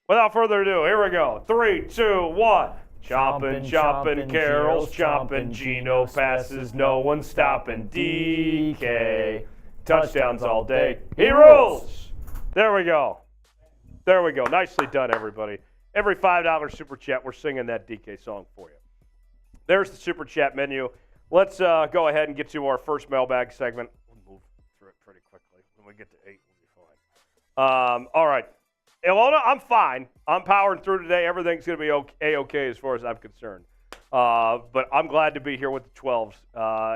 without further ado, here we go. 3, 2, 1. Chomping, Carol's chomping. Geno passes, no one stopping. DK. Touchdowns all day. He rules. There we go. There we go. Nicely done, everybody. Every $5 Super Chat, we're singing that DK song for you. There's the Super Chat menu. Let's go ahead and get to our first mailbag segment. We'll move through it pretty quickly. When we get to 8, we'll be fine. All right. Ilona, I'm fine. I'm powering through today. Everything's going to be A-okay as far as I'm concerned. But I'm glad to be here with the 12s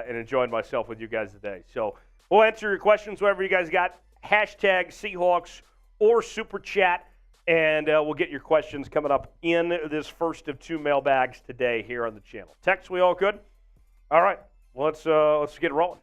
and enjoying myself with you guys today. So, we'll answer your questions, whatever you guys got. Hashtag Seahawks or Super Chat, and we'll get your questions coming up in this first of 2 mailbags today here on the channel. Tex, we all good? All right, well, let's get rolling.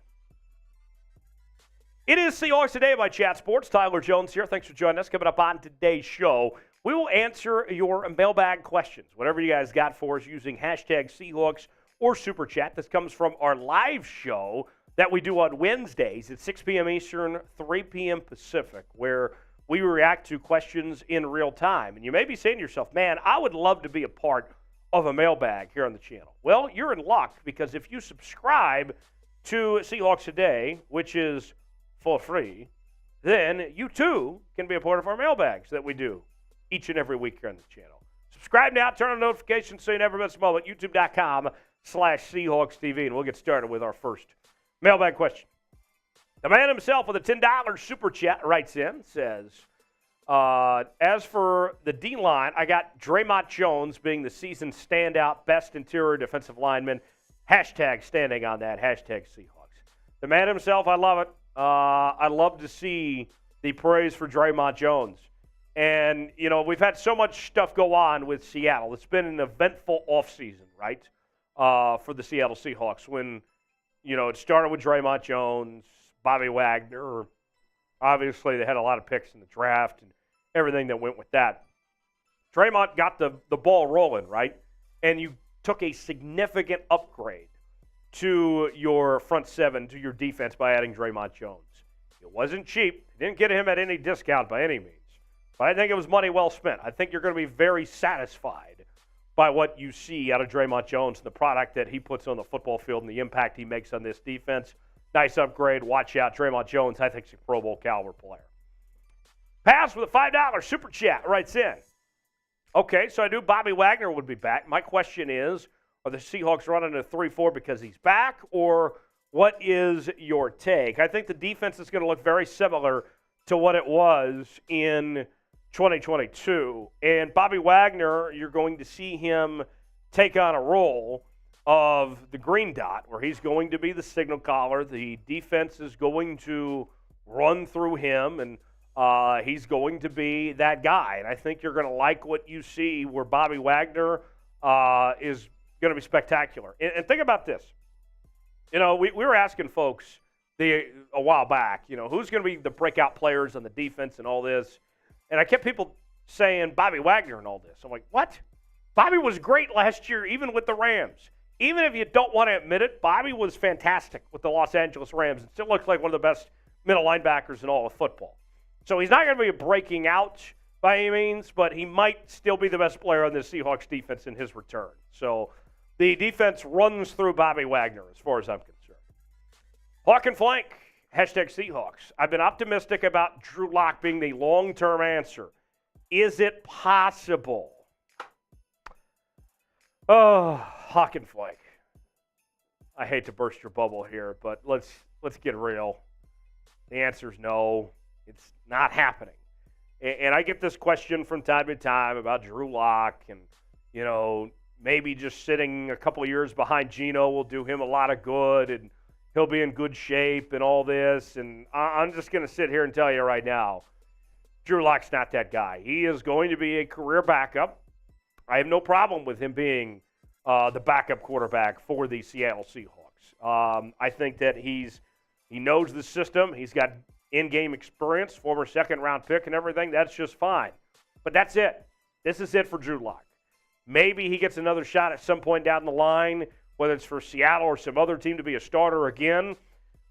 It is Seahawks Today by Chat Sports. Tyler Jones here. Thanks for joining us. Coming up on today's show, we will answer your mailbag questions, whatever you guys got for us, using hashtag Seahawks or Super Chat. This comes from our live show that we do on Wednesdays at 6 p.m. Eastern, 3 p.m. Pacific, where we react to questions in real time. And you may be saying to yourself, man, I would love to be a part of a mailbag here on the channel. Well, you're in luck, because if you subscribe to Seahawks Today, which is for free, then you too can be a part of our mailbags that we do each and every week here on the channel. Subscribe now, turn on notifications so you never miss a moment. YouTube.com/Seahawks TV, and we'll get started with our first mailbag question. The man himself with a $10 Super Chat writes in, says, as for the D-line, I got Draymond Jones being the season standout, best interior defensive lineman. Hashtag standing on that. Hashtag Seahawks. The man himself, I love it. I love to see the praise for Draymond Jones. And, you know, we've had so much stuff go on with Seattle. It's been an eventful offseason, right? for the Seattle Seahawks when, it started with Draymond Jones, Bobby Wagner. Obviously, they had a lot of picks in the draft and everything that went with that. Draymond got the ball rolling, right? And you took a significant upgrade to your front seven, to your defense by adding Draymond Jones. It wasn't cheap. You didn't get him at any discount by any means. But I think it was money well spent. I think you're going to be very satisfied by what you see out of Draymond Jones and the product that he puts on the football field and the impact he makes on this defense. Nice upgrade. Watch out. Draymond Jones, I think, is a Pro Bowl caliber player. Pass with a $5 super chat writes in. Okay, so I knew Bobby Wagner would be back. My question is, are the Seahawks running a 3-4 because he's back, or what is your take? I think the defense is going to look very similar to what it was in 2022. And Bobby Wagner, you're going to see him take on a role of the green dot, where he's going to be the signal caller. The defense is going to run through him, and he's going to be that guy. And I think you're going to like what you see where Bobby Wagner is going to be spectacular. And think about this. We were asking folks a while back, who's going to be the breakout players on the defense and all this. And I kept people saying Bobby Wagner and all this. I'm like, what? Bobby was great last year, even with the Rams. Even if you don't want to admit it, Bobby was fantastic with the Los Angeles Rams. It still looks like one of the best middle linebackers in all of football. So he's not going to be breaking out by any means, but he might still be the best player on the Seahawks defense in his return. So the defense runs through Bobby Wagner as far as I'm concerned. Hawk and Flank, #Seahawks. I've been optimistic about Drew Lock being the long-term answer. Is it possible? Oh, Hawk and Flank. I hate to burst your bubble here, but let's get real. The answer is no. It's not happening. And I get this question from time to time about Drew Lock and, maybe just sitting a couple of years behind Geno will do him a lot of good and he'll be in good shape and all this. And I'm just going to sit here and tell you right now, Drew Lock's not that guy. He is going to be a career backup. I have no problem with him being the backup quarterback for the Seattle Seahawks. I think that he knows the system. He's got in-game experience, former second-round pick and everything. That's just fine. But that's it. This is it for Drew Lock. Maybe he gets another shot at some point down the line, whether it's for Seattle or some other team to be a starter again.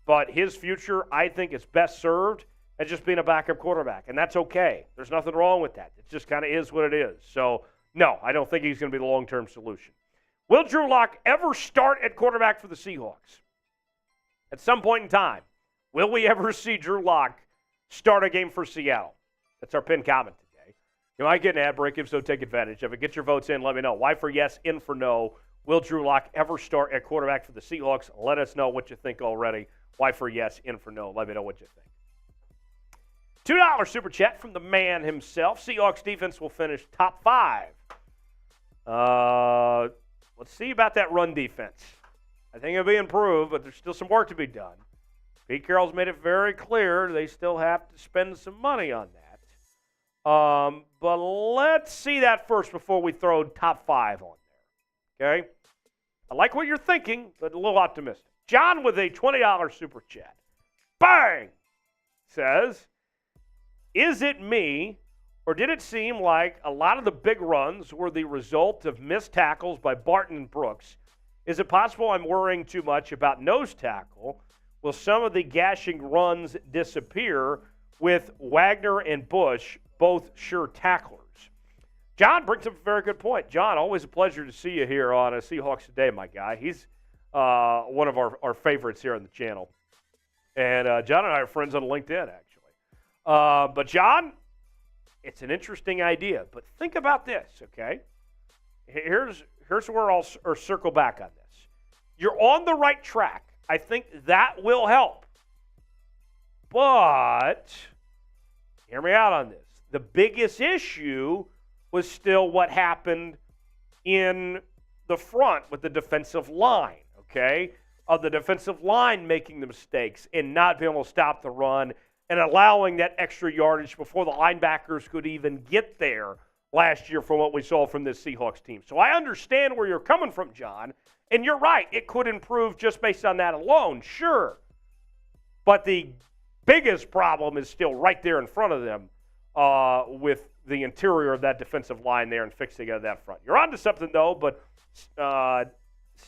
But his future, I think, is best served as just being a backup quarterback. And that's okay. There's nothing wrong with that. It just kind of is what it is. So, no, I don't think he's going to be the long-term solution. Will Drew Lock ever start at quarterback for the Seahawks? At some point in time, will we ever see Drew Lock start a game for Seattle? That's our pinned comment today. You might get an ad break, if so, take advantage of it. Get your votes in. Let me know. Y for yes, in for no. Will Drew Lock ever start at quarterback for the Seahawks? Let us know what you think already. Y for yes, in for no. Let me know what you think. $2 super chat from the man himself. Seahawks defense will finish top 5. Let's see about that run defense. I think it'll be improved, but there's still some work to be done. Pete Carroll's made it very clear they still have to spend some money on that. But let's see that first before we throw top 5 on there. Okay? I like what you're thinking, but a little optimistic. John with a $20 super chat. Bang! Says, is it me, or did it seem like a lot of the big runs were the result of missed tackles by Barton and Brooks? Is it possible I'm worrying too much about nose tackle? Will some of the gashing runs disappear with Wagner and Bush both sure tacklers? John brings up a very good point. John, always a pleasure to see you here on Seahawks Today, my guy. He's one of our favorites here on the channel. And John and I are friends on LinkedIn, actually. But John, it's an interesting idea. But think about this, okay? Here's where I'll circle back on this. You're on the right track. I think that will help. But hear me out on this. The biggest issue was still what happened in the front with the defensive line, okay? Of the defensive line making the mistakes and not being able to stop the run and allowing that extra yardage before the linebackers could even get there last year from what we saw from this Seahawks team. So I understand where you're coming from, John, And you're right, it could improve just based on that alone, sure. But the biggest problem is still right there in front of them with the interior of that defensive line there and fixing it at that front. You're onto something, though, but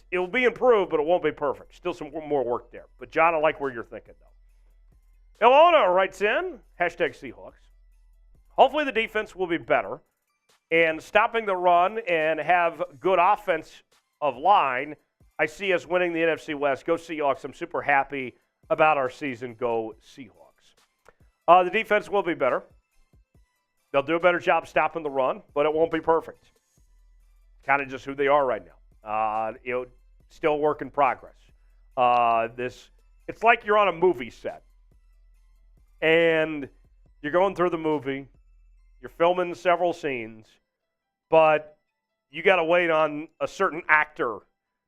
it will be improved, but it won't be perfect. Still some more work there. But, John, I like where you're thinking, though. Ilona writes in, #Seahawks. Hopefully the defense will be better. And stopping the run and have good offense of line, I see us winning the NFC West. Go Seahawks. I'm super happy about our season. Go Seahawks. The defense will be better. They'll do a better job stopping the run, but it won't be perfect. Kind of just who they are right now. Still a work in progress. It's like you're on a movie set, and you're going through the movie. You're filming several scenes, but you got to wait on a certain actor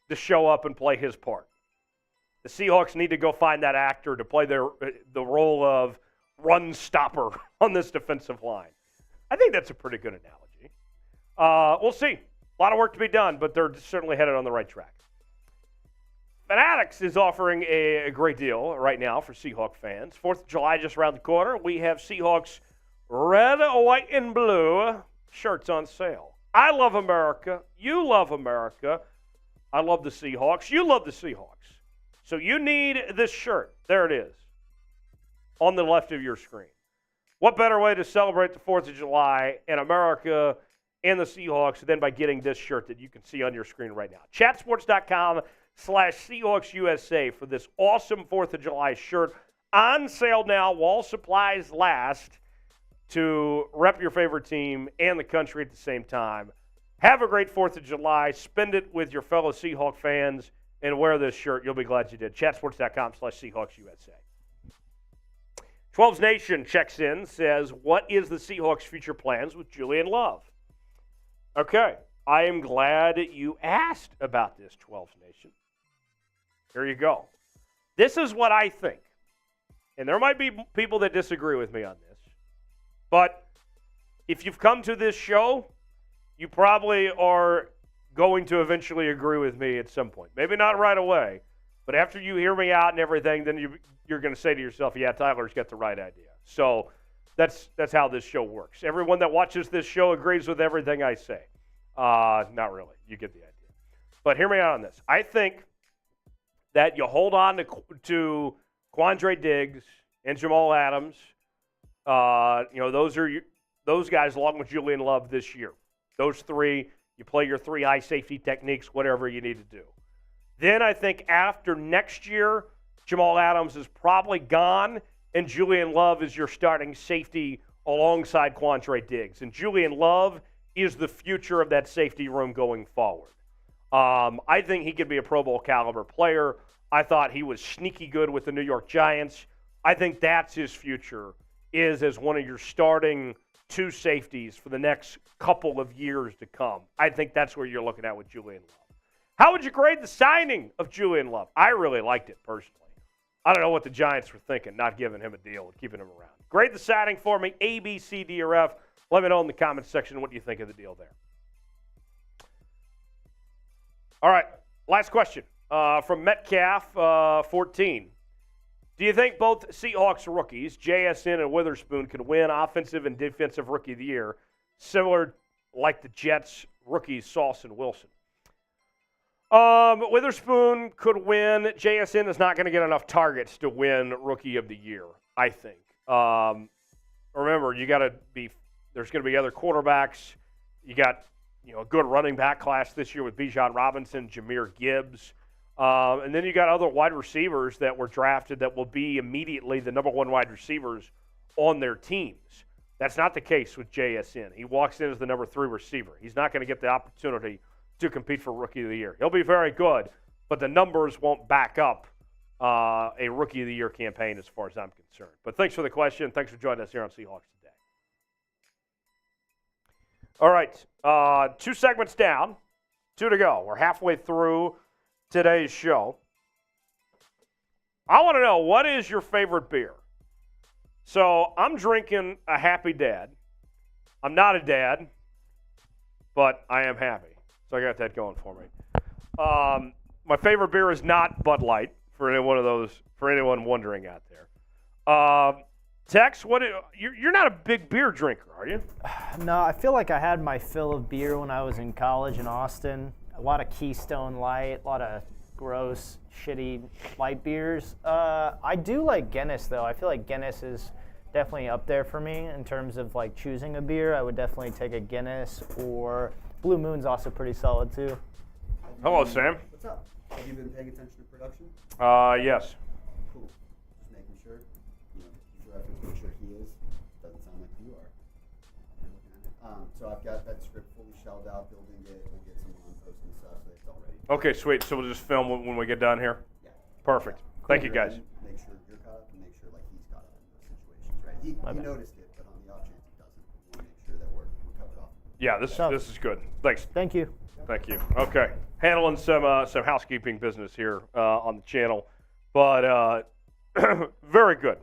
to show up and play his part. The Seahawks need to go find that actor to play the role of run stopper on this defensive line. I think that's a pretty good analogy. We'll see. A lot of work to be done, but they're certainly headed on the right track. Fanatics is offering a great deal right now for Seahawk fans. 4th of July just around the corner. We have Seahawks red, white, and blue shirts on sale. I love America. You love America. I love the Seahawks. You love the Seahawks. So you need this shirt. There it is on the left of your screen. What better way to celebrate the 4th of July in America and the Seahawks than by getting this shirt that you can see on your screen right now. Chatsports.com/SeahawksUSA for this awesome 4th of July shirt. On sale now while supplies last to rep your favorite team and the country at the same time. Have a great 4th of July. Spend it with your fellow Seahawk fans and wear this shirt. You'll be glad you did. Chatsports.com/SeahawksUSA. 12's Nation checks in, says, what is the Seahawks' future plans with Julian Love? Okay, I am glad you asked about this, 12's Nation. Here you go. This is what I think. And there might be people that disagree with me on this. But if you've come to this show, you probably are going to eventually agree with me at some point. Maybe not right away, but after you hear me out and everything, then you're going to say to yourself, yeah, Tyler's got the right idea. So that's how this show works. Everyone that watches this show agrees with everything I say. Not really. You get the idea. But hear me out on this. I think that you hold on to Quandre Diggs and Jamal Adams. Those guys along with Julian Love this year. Those three, you play your three high safety techniques, whatever you need to do. Then I think after next year, Jamal Adams is probably gone, and Julian Love is your starting safety alongside Quandre Diggs. And Julian Love is the future of that safety room going forward. I think he could be a Pro Bowl caliber player. I thought he was sneaky good with the New York Giants. I think that's his future, is as one of your starting two safeties for the next couple of years to come. I think that's where you're looking at with Julian Love. How would you grade the signing of Julian Love? I really liked it personally. I don't know what the Giants were thinking, not giving him a deal and keeping him around. Grade the signing for me, A, B, C, D, or F. Let me know in the comments section what you think of the deal there. All right, last question from Metcalf 14. Do you think both Seahawks rookies, JSN and Witherspoon, could win Offensive and Defensive Rookie of the Year, similar like the Jets rookies Sauce and Wilson? Witherspoon could win. JSN is not going to get enough targets to win Rookie of the Year, I think. Remember, there's going to be other quarterbacks. You got, a good running back class this year with Bijan Robinson, Jahmyr Gibbs. And then you got other wide receivers that were drafted that will be immediately the number one wide receivers on their teams. That's not the case with JSN. He walks in as the number 3 receiver. He's not going to get the opportunity to compete for Rookie of the Year. He'll be very good, but the numbers won't back up a Rookie of the Year campaign as far as I'm concerned. But thanks for the question. Thanks for joining us here on Seahawks Today. All right, 2 segments down, 2 to go. We're halfway through today's show. I want to know, what is your favorite beer? So I'm drinking a Happy Dad. I'm not a dad, but I am happy. So I got that going for me. My favorite beer is not Bud Light for anyone wondering out there. Tex, you're not a big beer drinker, are you? No, I feel like I had my fill of beer when I was in college in Austin. A lot of Keystone Light, a lot of gross, shitty light beers. I do like Guinness, though. I feel like Guinness is definitely up there for me in terms of like choosing a beer. I would definitely take a Guinness, or Blue Moon's also pretty solid, too. Hello, Sam. What's up? Have you been paying attention to production? Yes. Cool. Just making sure. Keep your efforts, make sure he is. Doesn't sound like you are. You're looking at it. So I've got that script fully shelled out, building it. We'll get some on post and stuff so it's all ready. Okay, sweet. So we'll just film when we get done here? Yeah. Perfect. Thank you, guys. Make sure you're caught up and make sure like he's caught up in those situations, right? He noticed it, but on the off chance he doesn't, we want to make sure that we're covered off. Yeah, this is good. Thanks. Thank you. Thank you. Okay, handling some housekeeping business here on the channel, but very good.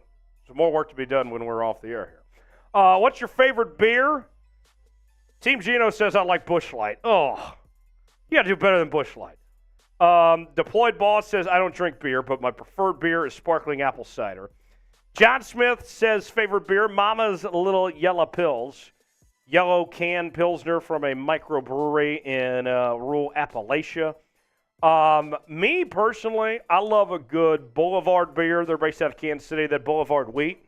Some more work to be done when we're off the air here. What's your favorite beer? Team Gino says I like Busch Light. Oh, you got to do better than Busch Light. Deployed Boss says I don't drink beer, but my preferred beer is sparkling apple cider. John Smith says favorite beer, Mama's Little Yellow Pills. Yellow can Pilsner from a microbrewery in rural Appalachia. Me, personally, I love a good Boulevard beer. They're based out of Kansas City, that Boulevard Wheat.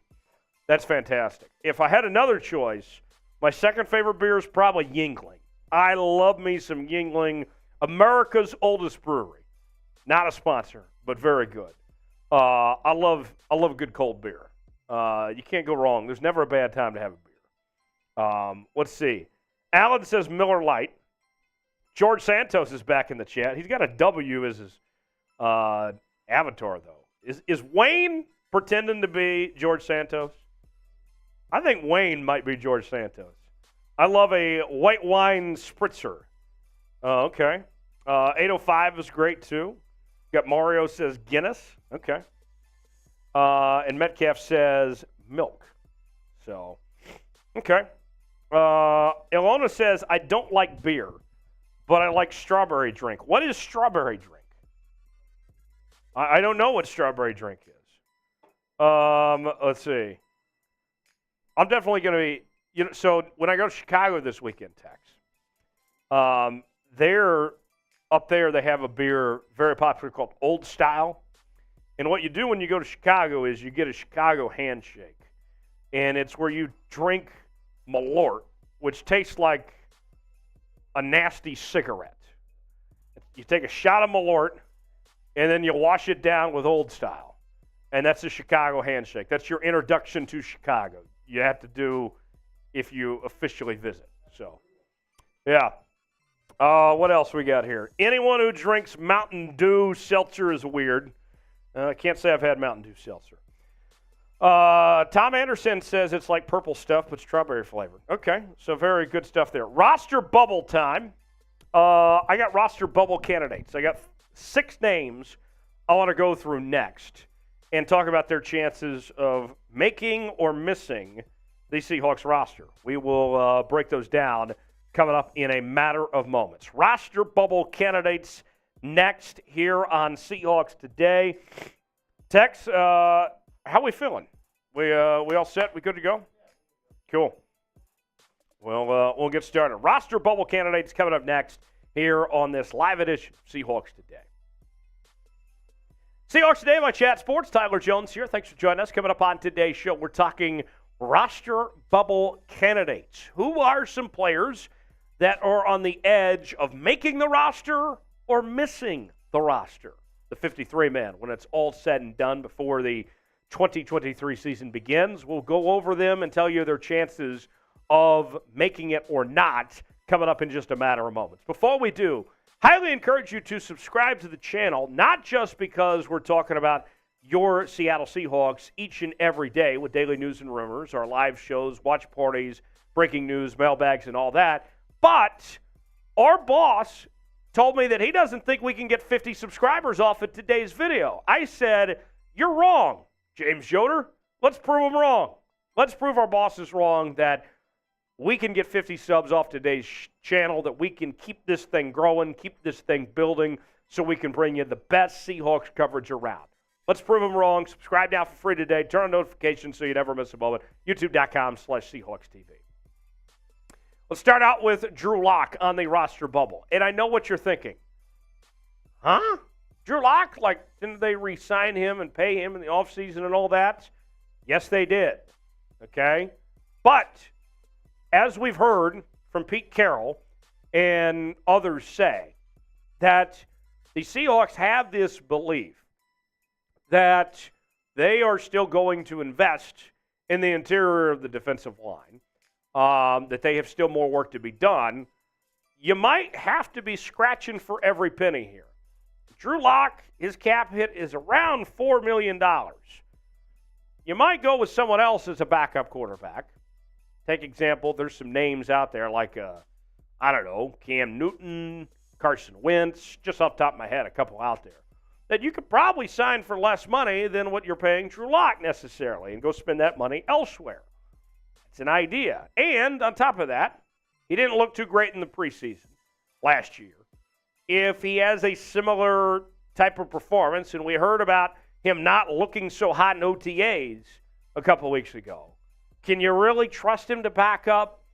That's fantastic. If I had another choice, my second favorite beer is probably Yuengling. I love me some Yuengling, America's oldest brewery. Not a sponsor, but very good. I love a good cold beer. You can't go wrong. There's never a bad time to have a beer. Let's see. Alan says Miller Lite. George Santos is back in the chat. He's got a W as his avatar, though. Is Wayne pretending to be George Santos? I think Wayne might be George Santos. I love a white wine spritzer. Okay. 805 is great, too. Got Mario says Guinness. Okay. And Metcalf says milk. So, okay. Ilona says, I don't like beer, but I like strawberry drink. What is strawberry drink? I don't know what strawberry drink is. Let's see. I'm definitely going to be, so when I go to Chicago this weekend, Tex, up there they have a beer very popular called Old Style. And what you do when you go to Chicago is you get a Chicago handshake. And it's where you drink Malort, which tastes like a nasty cigarette. You take a shot of Malort, and then you wash it down with Old Style. And that's a Chicago handshake. That's your introduction to Chicago. You have to do if you officially visit. So, yeah. What else we got here? Anyone who drinks Mountain Dew seltzer is weird. I can't say I've had Mountain Dew seltzer. Tom Anderson says it's like purple stuff, but strawberry flavored. Okay, so very good stuff there. Roster bubble time. I got roster bubble candidates. I got 6 names I want to go through next and talk about their chances of making or missing the Seahawks roster. We will break those down coming up in a matter of moments. Roster bubble candidates next here on Seahawks Today. Tex, how we feeling? We all set? We good to go? Cool. Well, we'll get started. Roster bubble candidates coming up next here on this live edition of Seahawks Today. Seahawks Today, my chat sports. Tyler Jones here. Thanks for joining us. Coming up on today's show, we're talking roster bubble candidates. Who are some players that are on the edge of making the roster or missing the roster? The 53-man, when it's all said and done before the 2023 season begins. We'll go over them and tell you their chances of making it or not coming up in just a matter of moments. Before we do, highly encourage you to subscribe to the channel, not just because we're talking about your Seattle Seahawks each and every day with daily news and rumors, our live shows, watch parties, breaking news, mailbags, and all that, but our boss told me that he doesn't think we can get 50 subscribers off of today's video. I said, you're wrong, James Yoder. Let's prove him wrong. Let's prove our boss is wrong, that we can get 50 subs off today's channel, that we can keep this thing growing, keep this thing building, so we can bring you the best Seahawks coverage around. Let's prove them wrong. Subscribe now for free today. Turn on notifications so you never miss a moment. YouTube.com/SeahawksTV. Let's start out with Drew Lock on the roster bubble. And I know what you're thinking. Huh? Drew Lock? Like, didn't they re-sign him and pay him in the offseason and all that? Yes, they did. Okay? But, as we've heard from Pete Carroll and others say, that the Seahawks have this belief that they are still going to invest in the interior of the defensive line, that they have still more work to be done. You might have to be scratching for every penny here. Drew Lock, his cap hit is around $4 million. You might go with someone else as a backup quarterback. Take example, there's some names out there like, Cam Newton, Carson Wentz, just off the top of my head, a couple out there, that you could probably sign for less money than what you're paying Drew Lock necessarily and go spend that money elsewhere. It's an idea. And on top of that, he didn't look too great in the preseason last year. If he has a similar type of performance, and we heard about him not looking so hot in OTAs a couple weeks ago, can you really trust him to back up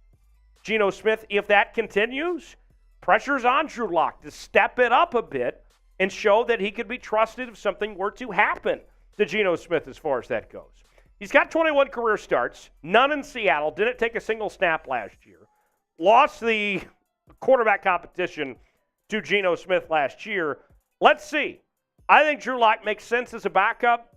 Geno Smith if that continues? Pressure's on Drew Lock to step it up a bit and show that he could be trusted if something were to happen to Geno Smith as far as that goes. He's got 21 career starts, none in Seattle, didn't take a single snap last year. Lost the quarterback competition to Geno Smith last year. Let's see. I think Drew Lock makes sense as a backup,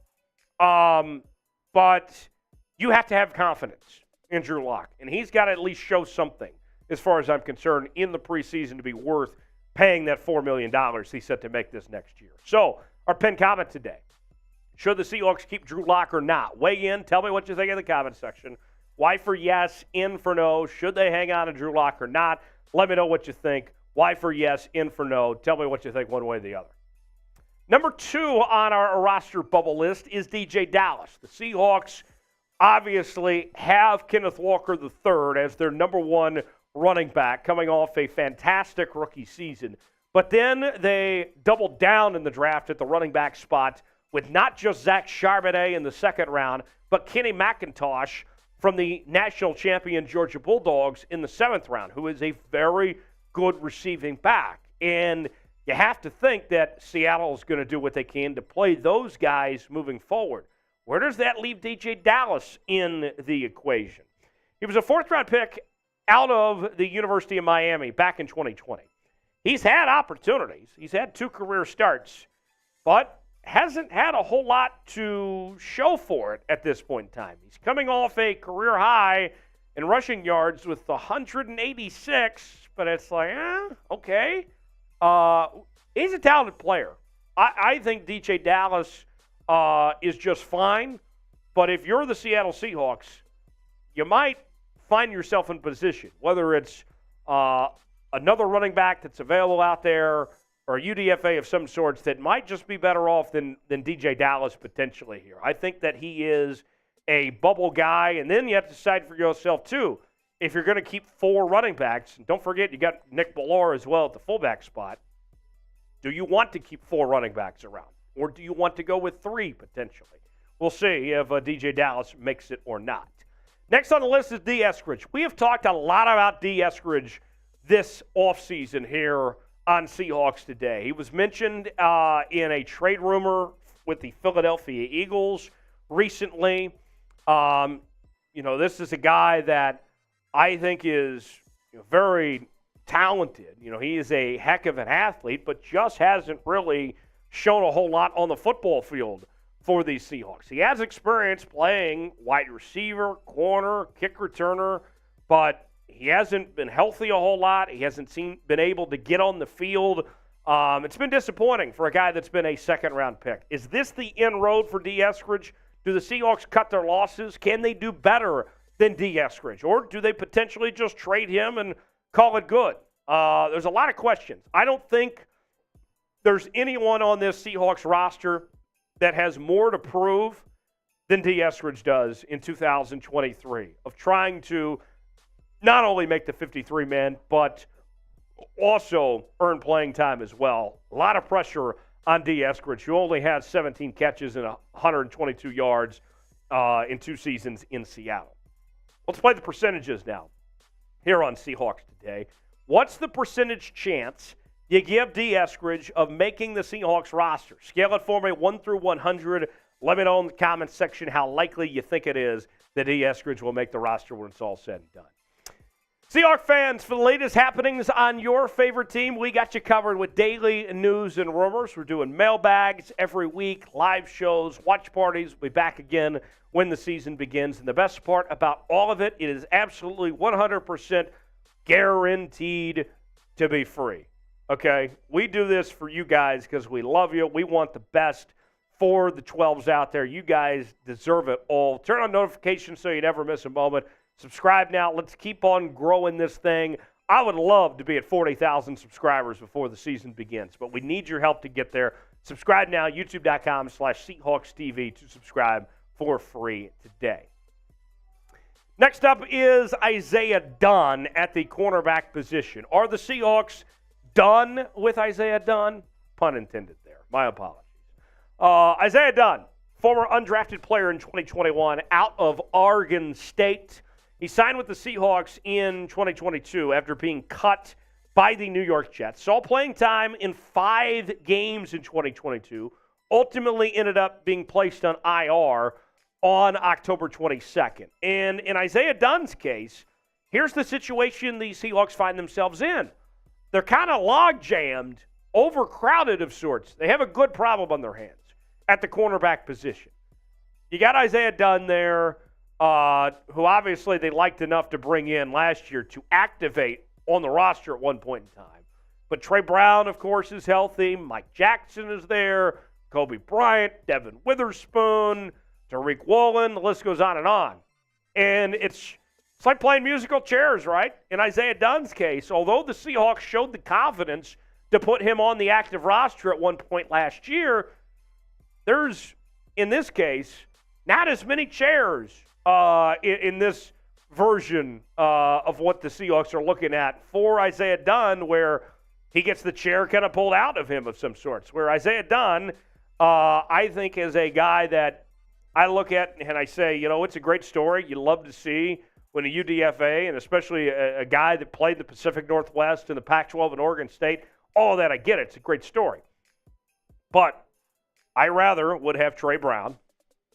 but you have to have confidence in Drew Lock, and he's got to at least show something, as far as I'm concerned, in the preseason to be worth paying that $4 million he's set to make this next year. So, our pinned comment today. Should the Seahawks keep Drew Lock or not? Weigh in. Tell me what you think in the comment section. Y for yes, in for no. Should they hang on to Drew Lock or not? Let me know what you think. Y for yes, in for no. Tell me what you think one way or the other. Number 2 on our roster bubble list is DJ Dallas. The Seahawks obviously have Kenneth Walker III as their number 1 running back coming off a fantastic rookie season. But then they doubled down in the draft at the running back spot with not just Zach Charbonnet in the second round, but Kenny McIntosh from the national champion Georgia Bulldogs in the 7th round, who is a very good receiving back. And you have to think that Seattle is going to do what they can to play those guys moving forward. Where does that leave DJ Dallas in the equation? He was a 4th-round pick out of the University of Miami back in 2020. He's had opportunities. He's had 2 career starts, but hasn't had a whole lot to show for it at this point in time. He's coming off a career high in rushing yards with 186, but it's like, okay. He's a talented player. I think DJ Dallas is just fine, but if you're the Seattle Seahawks, you might find yourself in position, whether it's another running back that's available out there or a UDFA of some sorts that might just be better off than DJ Dallas potentially here. I think that he is a bubble guy, and then you have to decide for yourself, too, if you're going to keep 4 running backs. And don't forget, you got Nick Ballore as well at the fullback spot. Do you want to keep 4 running backs around, or do you want to go with 3 potentially? We'll see if DJ Dallas makes it or not. Next on the list is Dee Eskridge. We have talked a lot about Dee Eskridge this offseason here on Seahawks Today. He was mentioned in a trade rumor with the Philadelphia Eagles recently. This is a guy that I think is very talented. He is a heck of an athlete, but just hasn't really shown a whole lot on the football field for these Seahawks. He has experience playing wide receiver, corner, kick returner, but he hasn't been healthy a whole lot. He hasn't been able to get on the field. It's been disappointing for a guy that's been a second-round pick. Is this the inroad for Dee Eskridge? Do the Seahawks cut their losses? Can they do better than Dee Eskridge? Or do they potentially just trade him and call it good? There's a lot of questions. I don't think there's anyone on this Seahawks roster that has more to prove than Dee Eskridge does in 2023 of trying to not only make the 53-man, but also earned playing time as well. A lot of pressure on Dee Eskridge, who only has 17 catches and 122 yards in 2 seasons in Seattle. Let's play the percentages now here on Seahawks Today. What's the percentage chance you give Dee Eskridge of making the Seahawks roster? Scale it for me, 1 through 100. Let me know in the comments section how likely you think it is that Dee Eskridge will make the roster when it's all said and done. Seahawks fans, for the latest happenings on your favorite team, we got you covered with daily news and rumors. We're doing mailbags every week, live shows, watch parties. We'll be back again when the season begins. And the best part about all of it, it is absolutely 100% guaranteed to be free. Okay? We do this for you guys because we love you. We want the best for the 12s out there. You guys deserve it all. Turn on notifications so you never miss a moment. Subscribe now. Let's keep on growing this thing. I would love to be at 40,000 subscribers before the season begins, but we need your help to get there. Subscribe now, youtube.com/SeahawksTV to subscribe for free today. Next up is Isaiah Dunn at the cornerback position. Are the Seahawks done with Isaiah Dunn? Pun intended there. My apologies. Isaiah Dunn, former undrafted player in 2021 out of Oregon State. He signed with the Seahawks in 2022 after being cut by the New York Jets. Saw playing time in 5 games in 2022. Ultimately ended up being placed on IR on October 22nd. And in Isaiah Dunn's case, here's the situation the Seahawks find themselves in. They're kind of log-jammed, overcrowded of sorts. They have a good problem on their hands at the cornerback position. You got Isaiah Dunn there, who obviously they liked enough to bring in last year to activate on the roster at one point in time. But Trey Brown, of course, is healthy. Mike Jackson is there. Kobe Bryant, Devin Witherspoon, Tariq Woolen. The list goes on. And it's like playing musical chairs, right? In Isaiah Dunn's case, although the Seahawks showed the confidence to put him on the active roster at one point last year, there's, in this case, not as many chairs in this version of what the Seahawks are looking at for Isaiah Dunn, where he gets the chair kind of pulled out of him of some sorts. Where Isaiah Dunn, I think, is a guy that I look at and I say, you know, it's a great story. You love to see when a UDFA, and especially a guy that played the Pacific Northwest and the Pac-12 and Oregon State, all of that, I get it. It's a great story. But I rather would have Trey Brown.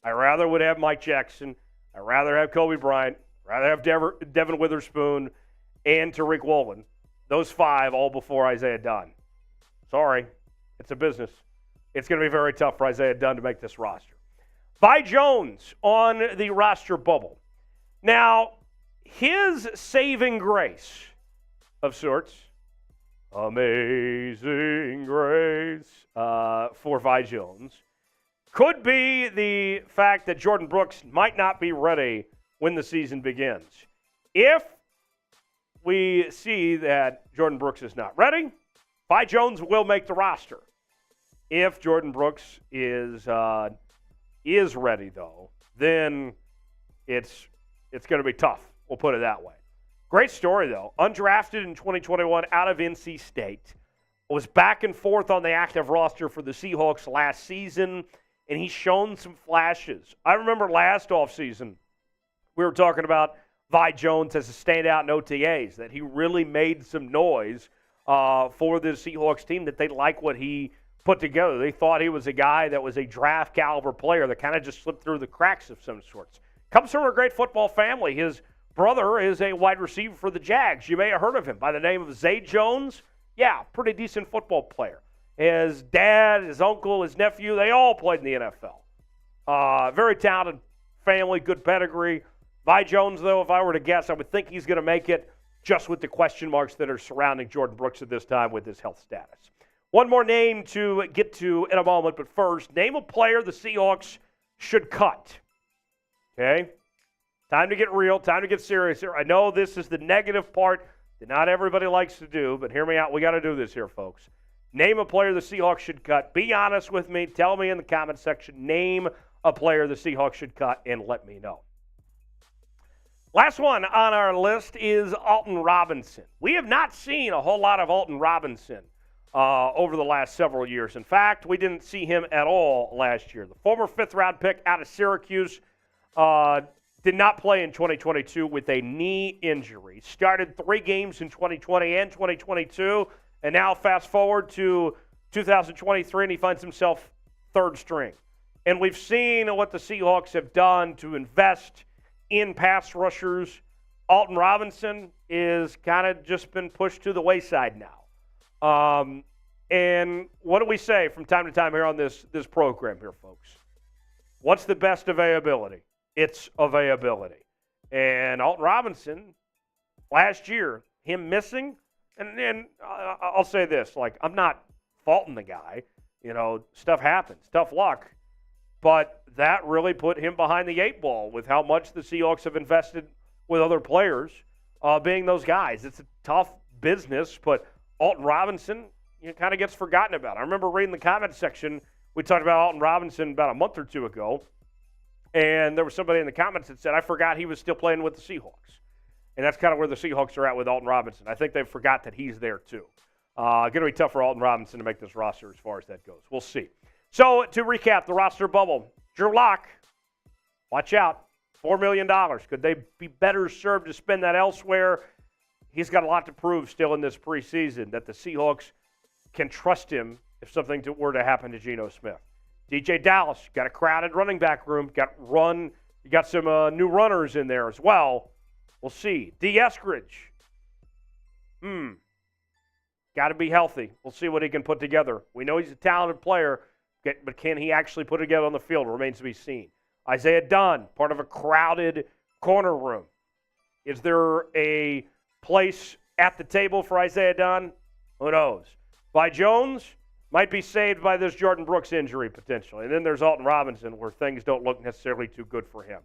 I rather would have Mike Jackson. I rather have Kobe Bryant. Rather have Devin Witherspoon and Tariq Woolen. Those 5 all before Isaiah Dunn. Sorry. It's a business. It's going to be very tough for Isaiah Dunn to make this roster. Vi Jones on the roster bubble. Now, his saving grace of sorts, amazing grace for Vi Jones, could be the fact that Jordan Brooks might not be ready when the season begins. If we see that Jordan Brooks is not ready, Vi Jones will make the roster. If Jordan Brooks is ready, though, then it's going to be tough. We'll put it that way. Great story, though. Undrafted in 2021 out of NC State. Was back and forth on the active roster for the Seahawks last season, and he's shown some flashes. I remember last offseason, we were talking about Vi Jones as a standout in OTAs, that he really made some noise for the Seahawks team, that they like what he put together. They thought he was a guy that was a draft caliber player that kind of just slipped through the cracks of some sorts. Comes from a great football family. His brother is a wide receiver for the Jags. You may have heard of him by the name of Zay Jones. Yeah, pretty decent football player. His dad, his uncle, his nephew, they all played in the NFL. Very talented family, good pedigree. Vi Jones, though, if I were to guess, I would think he's going to make it, just with the question marks that are surrounding Jordan Brooks at this time with his health status. One more name to get to in a moment, but first, name a player the Seahawks should cut. Okay? Time to get real, time to get serious here. I know this is the negative part that not everybody likes to do, but hear me out. We got to do this here, folks. Name a player the Seahawks should cut. Be honest with me. Tell me in the comment section. Name a player the Seahawks should cut and let me know. Last one on our list is Alton Robinson. We have not seen a whole lot of Alton Robinson over the last several years. In fact, we didn't see him at all last year. The former fifth-round pick out of Syracuse did not play in 2022 with a knee injury. Started 3 games in 2020 and 2022, and now fast forward to 2023, and he finds himself third string. And we've seen what the Seahawks have done to invest in pass rushers. Alton Robinson is kind of just been pushed to the wayside now. And what do we say from time to time here on this program here, folks? What's the best availability? It's availability. And Alton Robinson, last year, him missing, and I'll say this, like, I'm not faulting the guy. You know, stuff happens, tough luck. But that really put him behind the 8 ball with how much the Seahawks have invested with other players being those guys. It's a tough business, but Alton Robinson, kind of gets forgotten about. I remember reading the comment section. We talked about Alton Robinson about a month or two ago, and there was somebody in the comments that said, I forgot he was still playing with the Seahawks. And that's kind of where the Seahawks are at with Alton Robinson. I think they forgot that he's there too. Going to be tough for Alton Robinson to make this roster as far as that goes. We'll see. So to recap the roster bubble, Drew Lock, watch out, $4 million. Could they be better served to spend that elsewhere? He's got a lot to prove still in this preseason that the Seahawks can trust him if something were to happen to Geno Smith. DJ Dallas, got a crowded running back room, you got some new runners in there as well. We'll see. Dee Eskridge, got to be healthy. We'll see what he can put together. We know he's a talented player, but can he actually put it together on the field? Remains to be seen. Isaiah Dunn, part of a crowded corner room. Is there a place at the table for Isaiah Dunn? Who knows? Vi Jones might be saved by this Jordan Brooks injury potentially. And then there's Alton Robinson where things don't look necessarily too good for him.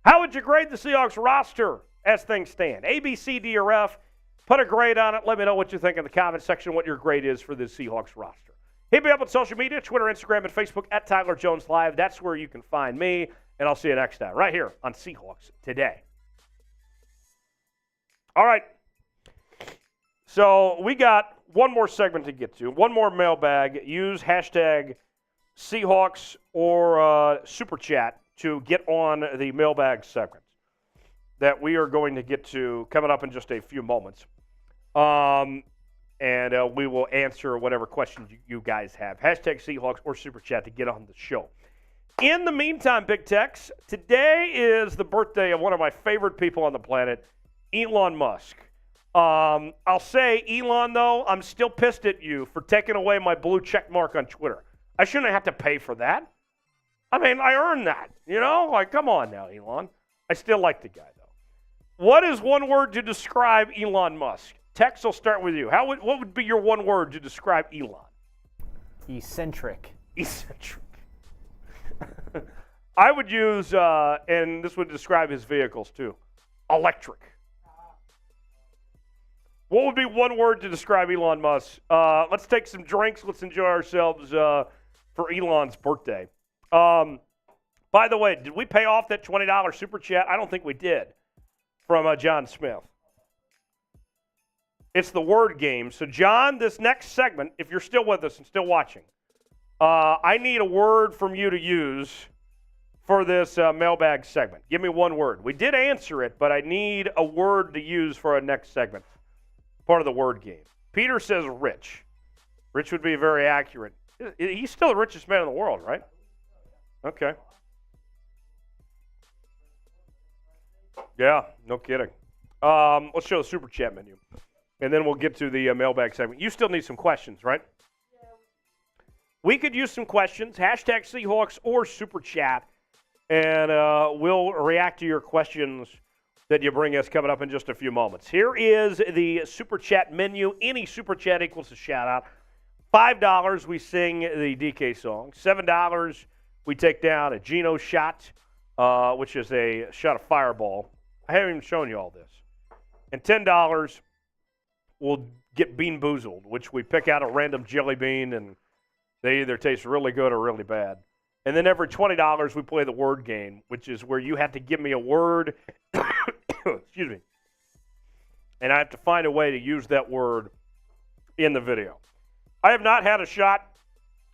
How would you grade the Seahawks roster as things stand? A, B, C, D, or F? Put a grade on it. Let me know what you think in the comment section, what your grade is for this Seahawks roster. Hit me up on social media, Twitter, Instagram, and Facebook at Tyler Jones Live. That's where you can find me. And I'll see you next time right here on Seahawks Today. All right. So we got one more segment to get to, one more mailbag. Use hashtag Seahawks or Super Chat to get on the mailbag segment that we are going to get to coming up in just a few moments. And we will answer whatever questions you guys have. Hashtag Seahawks or Super Chat to get on the show. In the meantime, Big Tex, today is the birthday of one of my favorite people on the planet, Elon Musk. I'll say, Elon, though, I'm still pissed at you for taking away my blue check mark on Twitter. I shouldn't have to pay for that. I mean, I earned that, Like, come on now, Elon. I still like the guy, though. What is one word to describe Elon Musk? Tex, I'll start with you. What would be your one word to describe Elon? Eccentric. Eccentric. I would use, and this would describe his vehicles, too, electric. What would be one word to describe Elon Musk? Let's take some drinks. Let's enjoy ourselves for Elon's birthday. By the way, did we pay off that $20 Super Chat? I don't think we did from John Smith. It's the word game. So, John, this next segment, if you're still with us and still watching, I need a word from you to use for this mailbag segment. Give me one word. We did answer it, but I need a word to use for our next segment. Part of the word game. Peter says rich. Rich would be very accurate. He's still the richest man in the world, right? Okay. Yeah, no kidding. Let's show the Super Chat menu. And then we'll get to the mailbag segment. You still need some questions, right? We could use some questions. Hashtag Seahawks or Super Chat. And we'll react to your questions that you bring us coming up in just a few moments. Here is the Super Chat menu. Any Super Chat equals a shout-out. $5, we sing the DK song. $7, we take down a Geno shot, which is a shot of Fireball. I haven't even shown you all this. And $10, we'll get Bean Boozled, which we pick out a random jelly bean, and they either taste really good or really bad. And then every $20, we play the word game, which is where you have to give me a word Excuse me. And I have to find a way to use that word in the video. I have not had a shot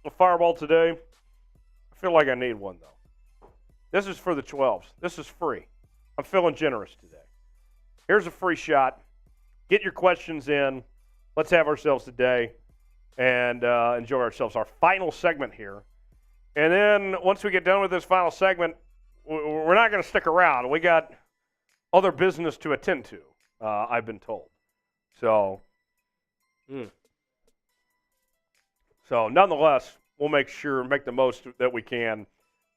of Fireball today. I feel like I need one, though. This is for the 12s. This is free. I'm feeling generous today. Here's a free shot. Get your questions in. Let's have ourselves a day and enjoy ourselves. Our final segment here. And then once we get done with this final segment, we're not going to stick around. We got other business to attend to, I've been told. So nonetheless, we'll make the most that we can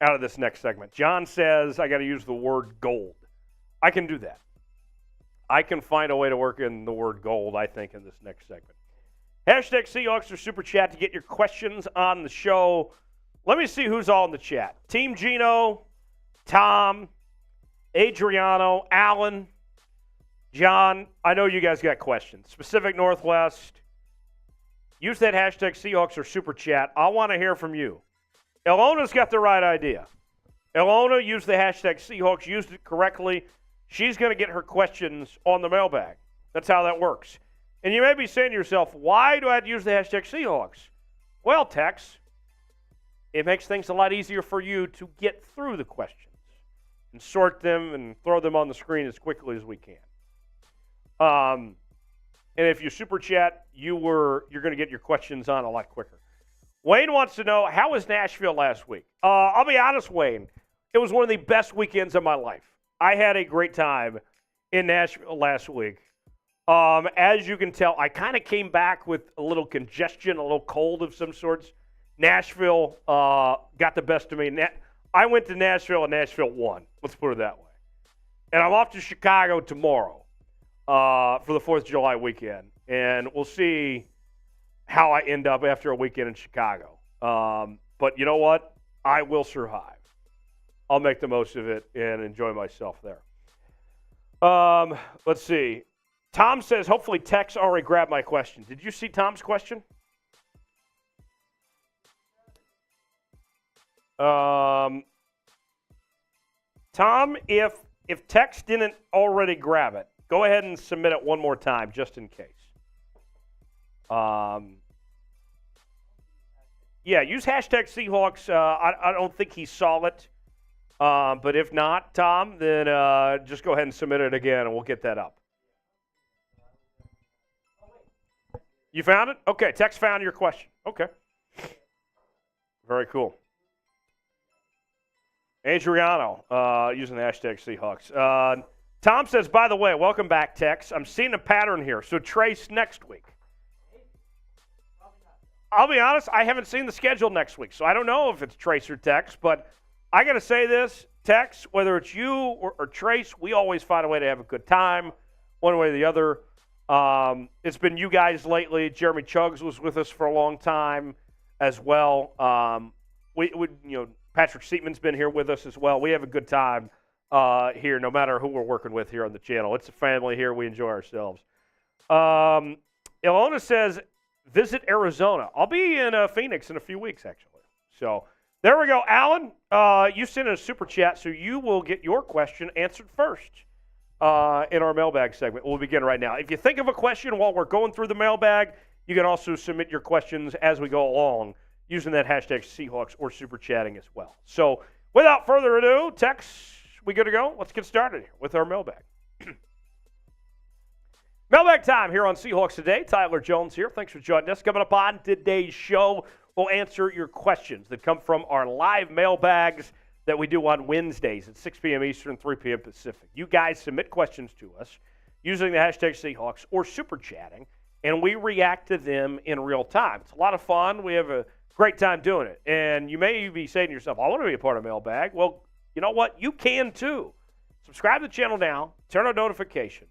out of this next segment. John says I got to use the word gold. I can do that. I can find a way to work in the word gold, I think, in this next segment. Hashtag Seahawks or Super Chat to get your questions on the show. Let me see who's all in the chat. Team Gino, Tom, Adriano, Alan, John. I know you guys got questions. Pacific Northwest. Use that hashtag Seahawks or Super Chat. I want to hear from you. Ilona's got the right idea. Ilona used the hashtag Seahawks, used it correctly. She's going to get her questions on the mailbag. That's how that works. And you may be saying to yourself, why do I have to use the hashtag Seahawks? Well, Tex, it makes things a lot easier for you to get through the questions and sort them and throw them on the screen as quickly as we can. And if you super chat, you're going to get your questions on a lot quicker. Wayne wants to know, how was Nashville last week? I'll be honest, Wayne. It was one of the best weekends of my life. I had a great time in Nashville last week. As you can tell, I kind of came back with a little congestion, a little cold of some sorts. Nashville got the best of me. I went to Nashville and Nashville won. Let's put it that way. And I'm off to Chicago tomorrow for the 4th of July weekend. And we'll see how I end up after a weekend in Chicago. But you know what? I will survive. I'll make the most of it and enjoy myself there. Let's see. Tom says, hopefully Tex already grabbed my question. Did you see Tom's question? Tom, if Tex didn't already grab it, go ahead and submit it one more time just in case. Yeah, use hashtag Seahawks. I don't think he saw it. But if not, Tom, then just go ahead and submit it again, and we'll get that up. You found it? Okay, Tex found your question. Okay. Very cool. Adriano, using the hashtag Seahawks. Tom says, by the way, welcome back, Tex. I'm seeing a pattern here. So Trace next week. I'll be honest, I haven't seen the schedule next week, so I don't know if it's Trace or Tex, but I got to say this, Tex, whether it's you or Trace, we always find a way to have a good time, one way or the other. It's been you guys lately. Jeremy Chuggs was with us for a long time as well. Patrick Seatman's been here with us as well. We have a good time here, no matter who we're working with here on the channel. It's a family here. We enjoy ourselves. Ilona says, visit Arizona. I'll be in Phoenix in a few weeks, actually. So there we go. Alan, you sent in a super chat, so you will get your question answered first in our mailbag segment. We'll begin right now. If you think of a question while we're going through the mailbag, you can also submit your questions as we go along using that hashtag Seahawks or super chatting as well. So without further ado, Tex, we good to go? Let's get started with our mailbag. Mailbag time here on Seahawks Today. Tyler Jones here. Thanks for joining us. Coming up on today's show, we'll answer your questions that come from our live mailbags that we do on Wednesdays at 6 p.m. Eastern, 3 p.m. Pacific. You guys submit questions to us using the hashtag Seahawks or super chatting, and we react to them in real time. It's a lot of fun. We have a great time doing it. And you may be saying to yourself, I want to be a part of Mailbag. Well, you know what? You can too. Subscribe to the channel now. Turn on notifications.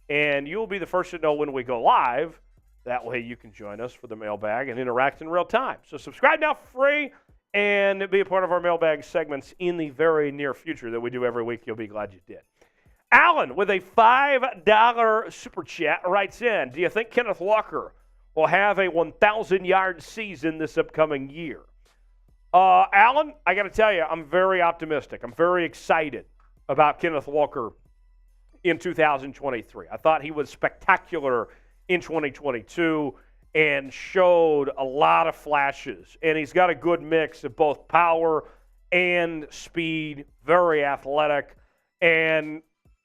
And you'll be the first to know when we go live. That way you can join us for the mailbag and interact in real time. So subscribe now for free and be a part of our mailbag segments in the very near future that we do every week. You'll be glad you did. Alan, with a $5 super chat, writes in, do you think Kenneth Walker will have a 1,000-yard season this upcoming year? Alan, I got to tell you, I'm very optimistic. I'm very excited about Kenneth Walker in 2023. I thought he was spectacular in 2022 and showed a lot of flashes. And he's got a good mix of both power and speed, very athletic. And,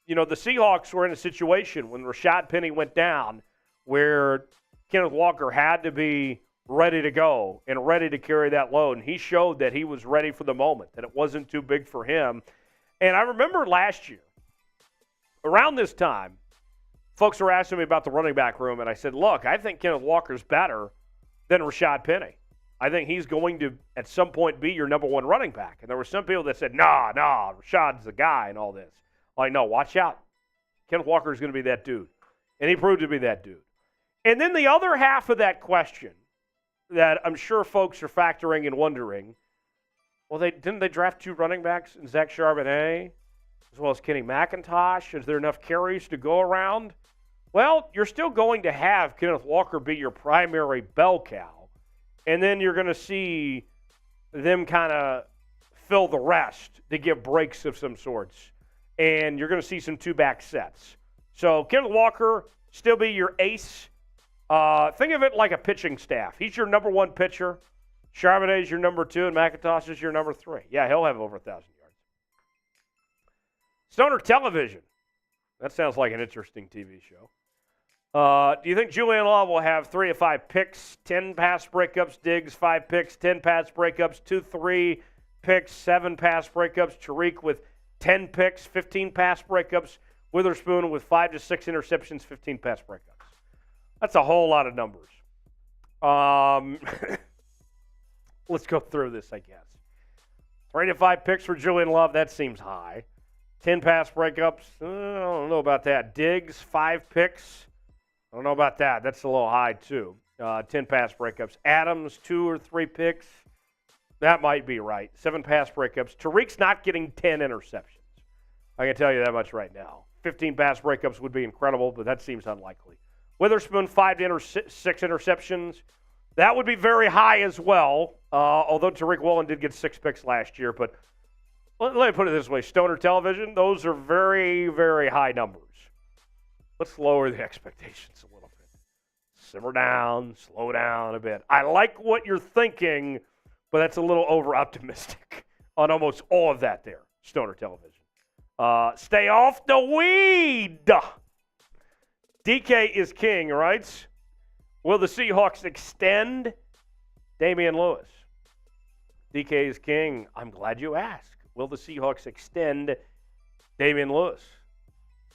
the Seahawks were in a situation when Rashad Penny went down where Kenneth Walker had to be ready to go and ready to carry that load. And he showed that he was ready for the moment, that it wasn't too big for him. And I remember last year, around this time, folks were asking me about the running back room, and I said, look, I think Kenneth Walker's better than Rashad Penny. I think he's going to, at some point, be your number one running back. And there were some people that said, nah, Rashad's the guy and all this. Like, no, watch out. Kenneth Walker is going to be that dude. And he proved to be that dude. And then the other half of that question that I'm sure folks are factoring and wondering, well, didn't they draft 2 running backs in Zach Charbonnet as well as Kenny McIntosh? Is there enough carries to go around? Well, you're still going to have Kenneth Walker be your primary bell cow, and then you're going to see them kind of fill the rest to give breaks of some sorts, and you're going to see some 2-back sets. So Kenneth Walker still be your ace. Think of it like a pitching staff. He's your number 1 pitcher. Charbonnet is your number 2, and McIntosh is your number 3. Yeah, he'll have over 1,000 yards. Stoner Television. That sounds like an interesting TV show. Do you think Julian Love will have 3 of 5 picks, 10 pass breakups, Diggs 5 picks, 10 pass breakups, 2-3 picks, 7 pass breakups, Tariq with 10 picks, 15 pass breakups, Witherspoon with 5 to 6 interceptions, 15 pass breakups? That's a whole lot of numbers. Let's go through this, I guess. 3 to 5 picks for Julian Love, that seems high. 10 pass breakups, I don't know about that. Diggs, 5 picks, I don't know about that. That's a little high, too. 10 pass breakups. Adams, 2 or 3 picks, that might be right. 7 pass breakups. Tariq's not getting 10 interceptions. I can tell you that much right now. 15 pass breakups would be incredible, but that seems unlikely. Witherspoon, 5 to 6 interceptions. That would be very high as well, although Tariq Woolen did get 6 picks last year. But let me put it this way. Stoner Television, those are very, very high numbers. Let's lower the expectations a little bit. Simmer down, slow down a bit. I like what you're thinking, but that's a little over-optimistic on almost all of that there, Stoner Television. Stay off the weed. DK is king, right? Will the Seahawks extend Damian Lewis? DK is king. I'm glad you asked. Will the Seahawks extend Damian Lewis?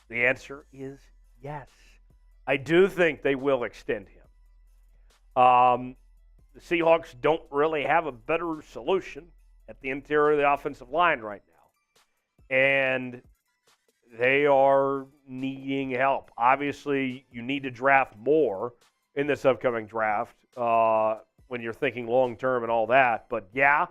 The answer is yes. I do think they will extend him. The Seahawks don't really have a better solution at the interior of the offensive line right now. And they are needing help. Obviously, you need to draft more in this upcoming draft when you're thinking long-term and all that. But, yeah,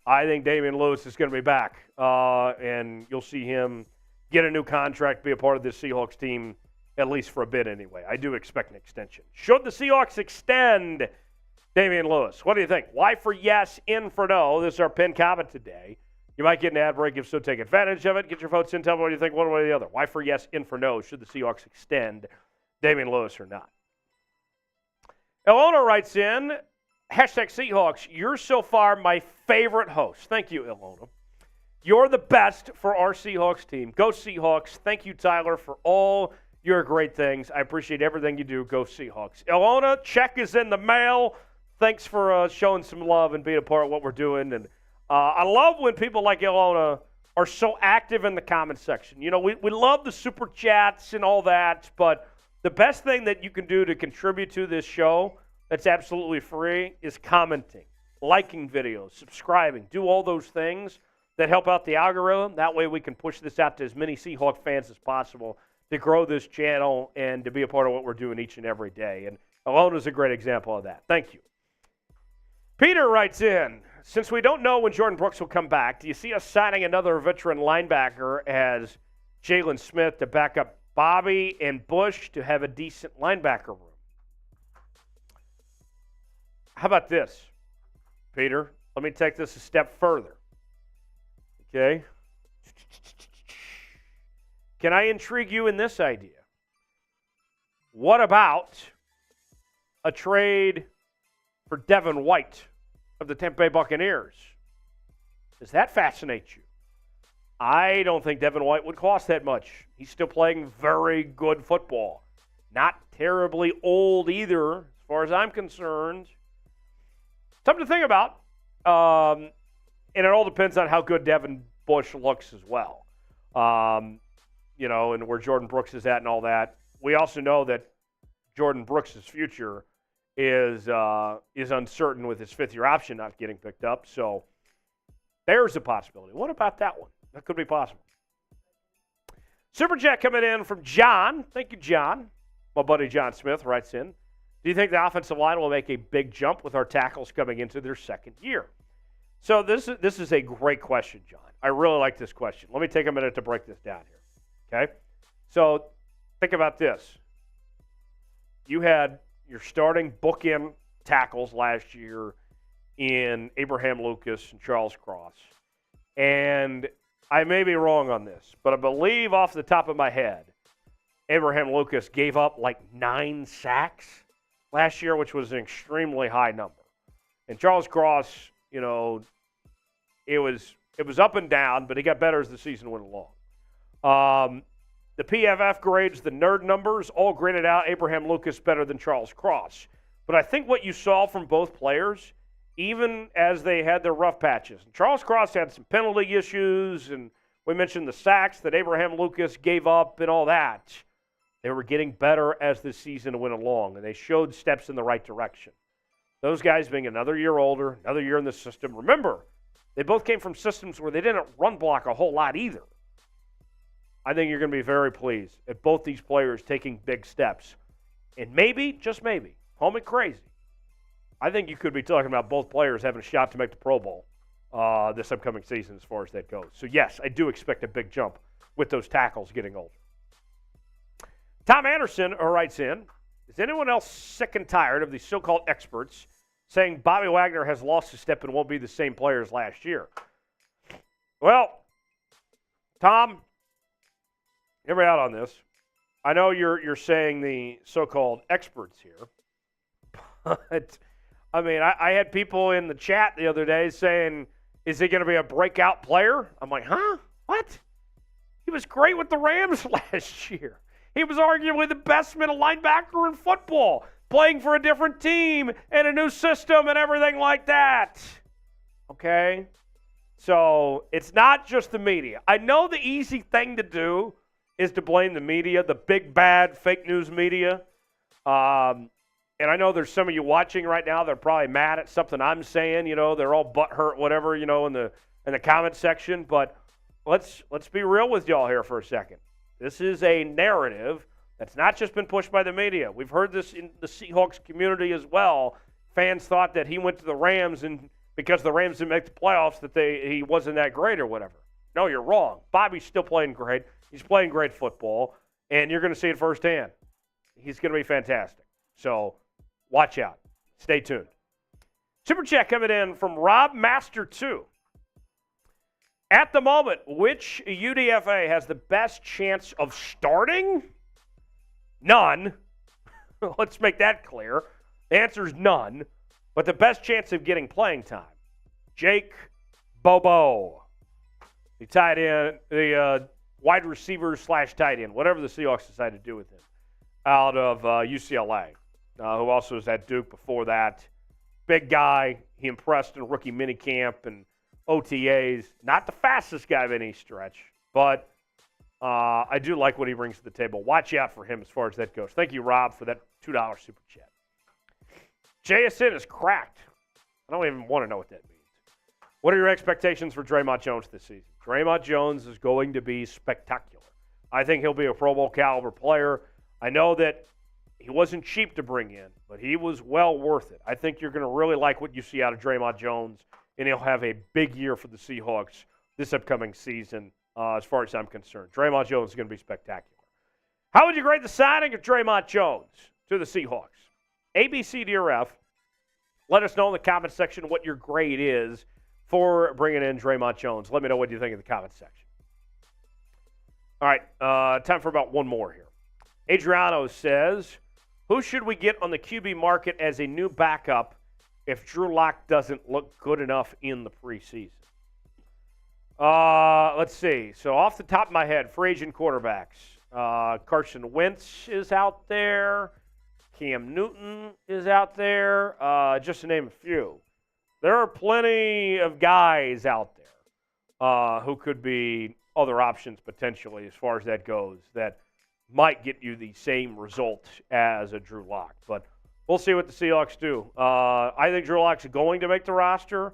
I think Damian Lewis is going to be back. And you'll see him get a new contract, be a part of this Seahawks team, at least for a bit anyway. I do expect an extension. Should the Seahawks extend Damian Lewis? What do you think? Y for yes, N for no. This is our pinned comment today. You might get an ad break. If so, take advantage of it. Get your votes in. Tell me what you think one way or the other. Y for yes, N for no. Should the Seahawks extend Damian Lewis or not? Ilona writes in, #Seahawks, you're so far my favorite host. Thank you, Ilona. You're the best for our Seahawks team. Go Seahawks. Thank you, Tyler, for all your great things. I appreciate everything you do. Go Seahawks. Ilona, check is in the mail. Thanks for showing some love and being a part of what we're doing. And I love when people like Ilona are so active in the comment section. You know, we love the super chats and all that, but the best thing that you can do to contribute to this show that's absolutely free is commenting, liking videos, subscribing, do all those things that help out the algorithm. That way we can push this out to as many Seahawk fans as possible to grow this channel and to be a part of what we're doing each and every day. And Ilona is a great example of that. Thank you. Peter writes in, since we don't know when Jordan Brooks will come back, do you see us signing another veteran linebacker as Jalen Smith to back up Bobby and Bush to have a decent linebacker room? How about this, Peter? Let me take this a step further. Okay? Can I intrigue you in this idea? What about a trade for Devin White of the Tampa Bay Buccaneers? Does that fascinate you? I don't think Devin White would cost that much. He's still playing very good football. Not terribly old either, as far as I'm concerned. Something to think about. And it all depends on how good Devin Bush looks as well. And where Jordan Brooks is at and all that. We also know that Jordan Brooks' future is uncertain with his fifth-year option not getting picked up. So there's a possibility. What about that one? That could be possible. Super Chat coming in from John. Thank you, John. My buddy John Smith writes in, do you think the offensive line will make a big jump with our tackles coming into their second year? So this is a great question, John. I really like this question. Let me take a minute to break this down here. Okay? So think about this. You had your starting bookend tackles last year in Abraham Lucas and Charles Cross. And I may be wrong on this, but I believe off the top of my head, Abraham Lucas gave up like 9 sacks last year, which was an extremely high number. And Charles Cross, it was up and down, but he got better as the season went along. The PFF grades, the nerd numbers, all graded out Abraham Lucas better than Charles Cross. But I think what you saw from both players, even as they had their rough patches, Charles Cross had some penalty issues, and we mentioned the sacks that Abraham Lucas gave up and all that. They were getting better as the season went along, and they showed steps in the right direction. Those guys being another year older, another year in the system. Remember, they both came from systems where they didn't run block a whole lot either. I think you're going to be very pleased at both these players taking big steps. And maybe, just maybe, call me crazy, I think you could be talking about both players having a shot to make the Pro Bowl this upcoming season as far as that goes. So, yes, I do expect a big jump with those tackles getting older. Tom Anderson writes in, is anyone else sick and tired of these so-called experts saying Bobby Wagner has lost a step and won't be the same player as last year? Well, Tom, hear me out on this. I know you're saying the so-called experts here, but, I mean, I had people in the chat the other day saying, is he going to be a breakout player? I'm like, huh? What? He was great with the Rams last year. He was arguably the best middle linebacker in football, playing for a different team and a new system and everything like that. Okay? So it's not just the media. I know the easy thing to do is to blame the media, the big, bad, fake news media. And I know there's some of you watching right now that are probably mad at something I'm saying. They're all butthurt, whatever, in the comment section. But let's be real with y'all here for a second. This is a narrative that's not just been pushed by the media. We've heard this in the Seahawks community as well. Fans thought that he went to the Rams and because the Rams didn't make the playoffs that he wasn't that great or whatever. No, you're wrong. Bobby's still playing great. He's playing great football, and you're going to see it firsthand. He's going to be fantastic. So watch out. Stay tuned. Super chat coming in from Rob Master 2. At the moment, which UDFA has the best chance of starting? None. Let's make that clear. The answer is none. But the best chance of getting playing time, Jake Bobo. The tight end, the wide receiver / tight end, whatever the Seahawks decide to do with him, out of UCLA, who also was at Duke before that. Big guy. He impressed in rookie minicamp and OTAs. Not the fastest guy by any stretch, but I do like what he brings to the table. Watch out for him as far as that goes. Thank you, Rob, for that $2 super chat. JSN is cracked. I don't even want to know what that means. What are your expectations for Draymond Jones this season? Draymond Jones is going to be spectacular. I think he'll be a Pro Bowl caliber player. I know that he wasn't cheap to bring in, but he was well worth it. I think you're going to really like what you see out of Draymond Jones, and he'll have a big year for the Seahawks this upcoming season as far as I'm concerned. Draymond Jones is going to be spectacular. How would you grade the signing of Draymond Jones to the Seahawks? ABCDRF, let us know in the comment section what your grade is for bringing in Draymond Jones. Let me know what you think in the comment section. All right, time for about one more here. Adriano says, who should we get on the QB market as a new backup if Drew Lock doesn't look good enough in the preseason? Let's see. So off the top of my head, free agent quarterbacks. Carson Wentz is out there. Cam Newton is out there, just to name a few. There are plenty of guys out there who could be other options potentially as far as that goes that might get you the same result as a Drew Lock. But we'll see what the Seahawks do. I think Drew Lock's going to make the roster,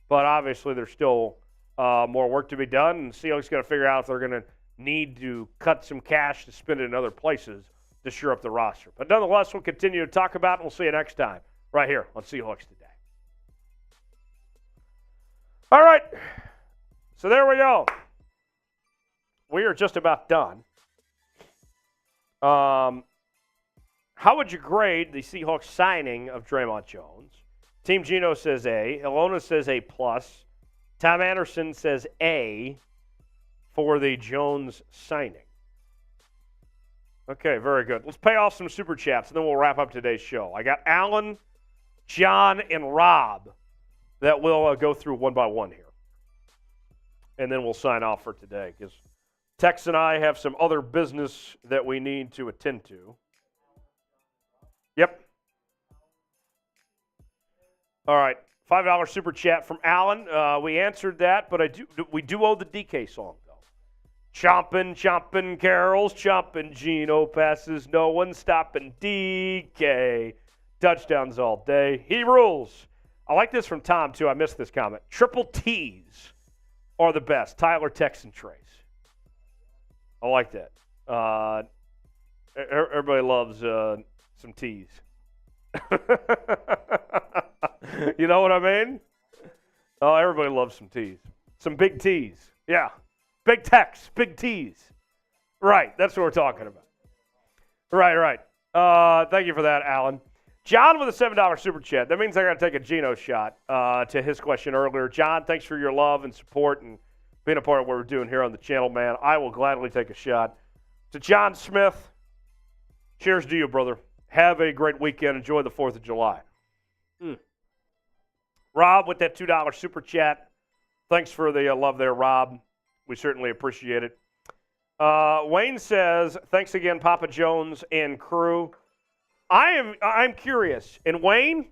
but obviously there's still more work to be done, and the Seahawks got to figure out if they're going to need to cut some cash to spend it in other places to shore up the roster. But nonetheless, we'll continue to talk about it, and we'll see you next time right here on Seahawks Today. All right, so there we go. We are just about done. How would you grade the Seahawks signing of Draymond Jones? Team Gino says A. Ilona says A+. Tom Anderson says A for the Jones signing. Okay, very good. Let's pay off some Super Chats, and then we'll wrap up today's show. I got Alan, John, and Rob that we'll go through one by one here. And then we'll sign off for today because Tex and I have some other business that we need to attend to. Yep. All right. $5 Super Chat from Alan. We answered that, but we do owe the DK song, though. Chompin', carols, chompin', Gino passes, no one stopping DK. Touchdowns all day. He rules. I like this from Tom, too. I missed this comment. Triple T's are the best. Tyler, Tex, and Trace. I like that. Everybody loves some T's. You know what I mean? Oh, everybody loves some T's. Some big T's. Yeah. Big Tex, big T's. Right, that's what we're talking about. Right. Thank you for that, Alan. John with a $7 Super Chat. That means I got to take a Gino shot to his question earlier. John, thanks for your love and support and being a part of what we're doing here on the channel, man. I will gladly take a shot. To John Smith, cheers to you, brother. Have a great weekend. Enjoy the 4th of July. Rob with that $2 Super Chat. Thanks for the love there, Rob. We certainly appreciate it. Wayne says, thanks again, Papa Jones and crew. I'm curious. And Wayne,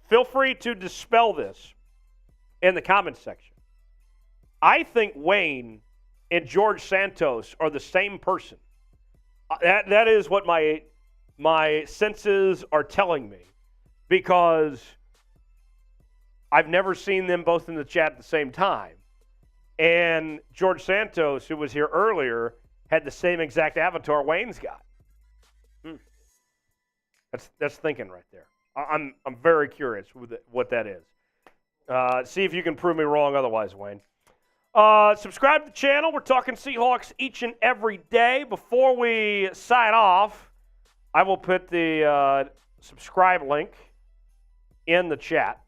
feel free to dispel this in the comments section. I think Wayne and George Santos are the same person. That is what my senses are telling me, because I've never seen them both in the chat at the same time. And George Santos, who was here earlier, had the same exact avatar Wayne's got. That's thinking right there. I'm very curious what that is. See if you can prove me wrong otherwise, Wayne. Subscribe to the channel. We're talking Seahawks each and every day. Before we sign off, I will put the subscribe link in the chat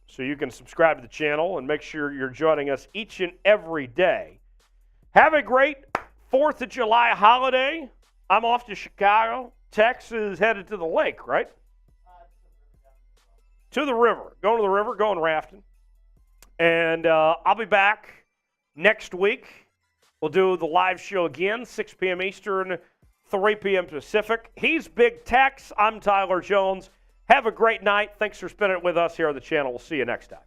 so you can subscribe to the channel and make sure you're joining us each and every day. Have a great 4th of July holiday. I'm off to Chicago. Tex is headed to the lake, right? To the river. Going to the river, going rafting. And I'll be back next week. We'll do the live show again, 6 p.m. Eastern, 3 p.m. Pacific. He's Big Tex. I'm Tyler Jones. Have a great night. Thanks for spending it with us here on the channel. We'll see you next time.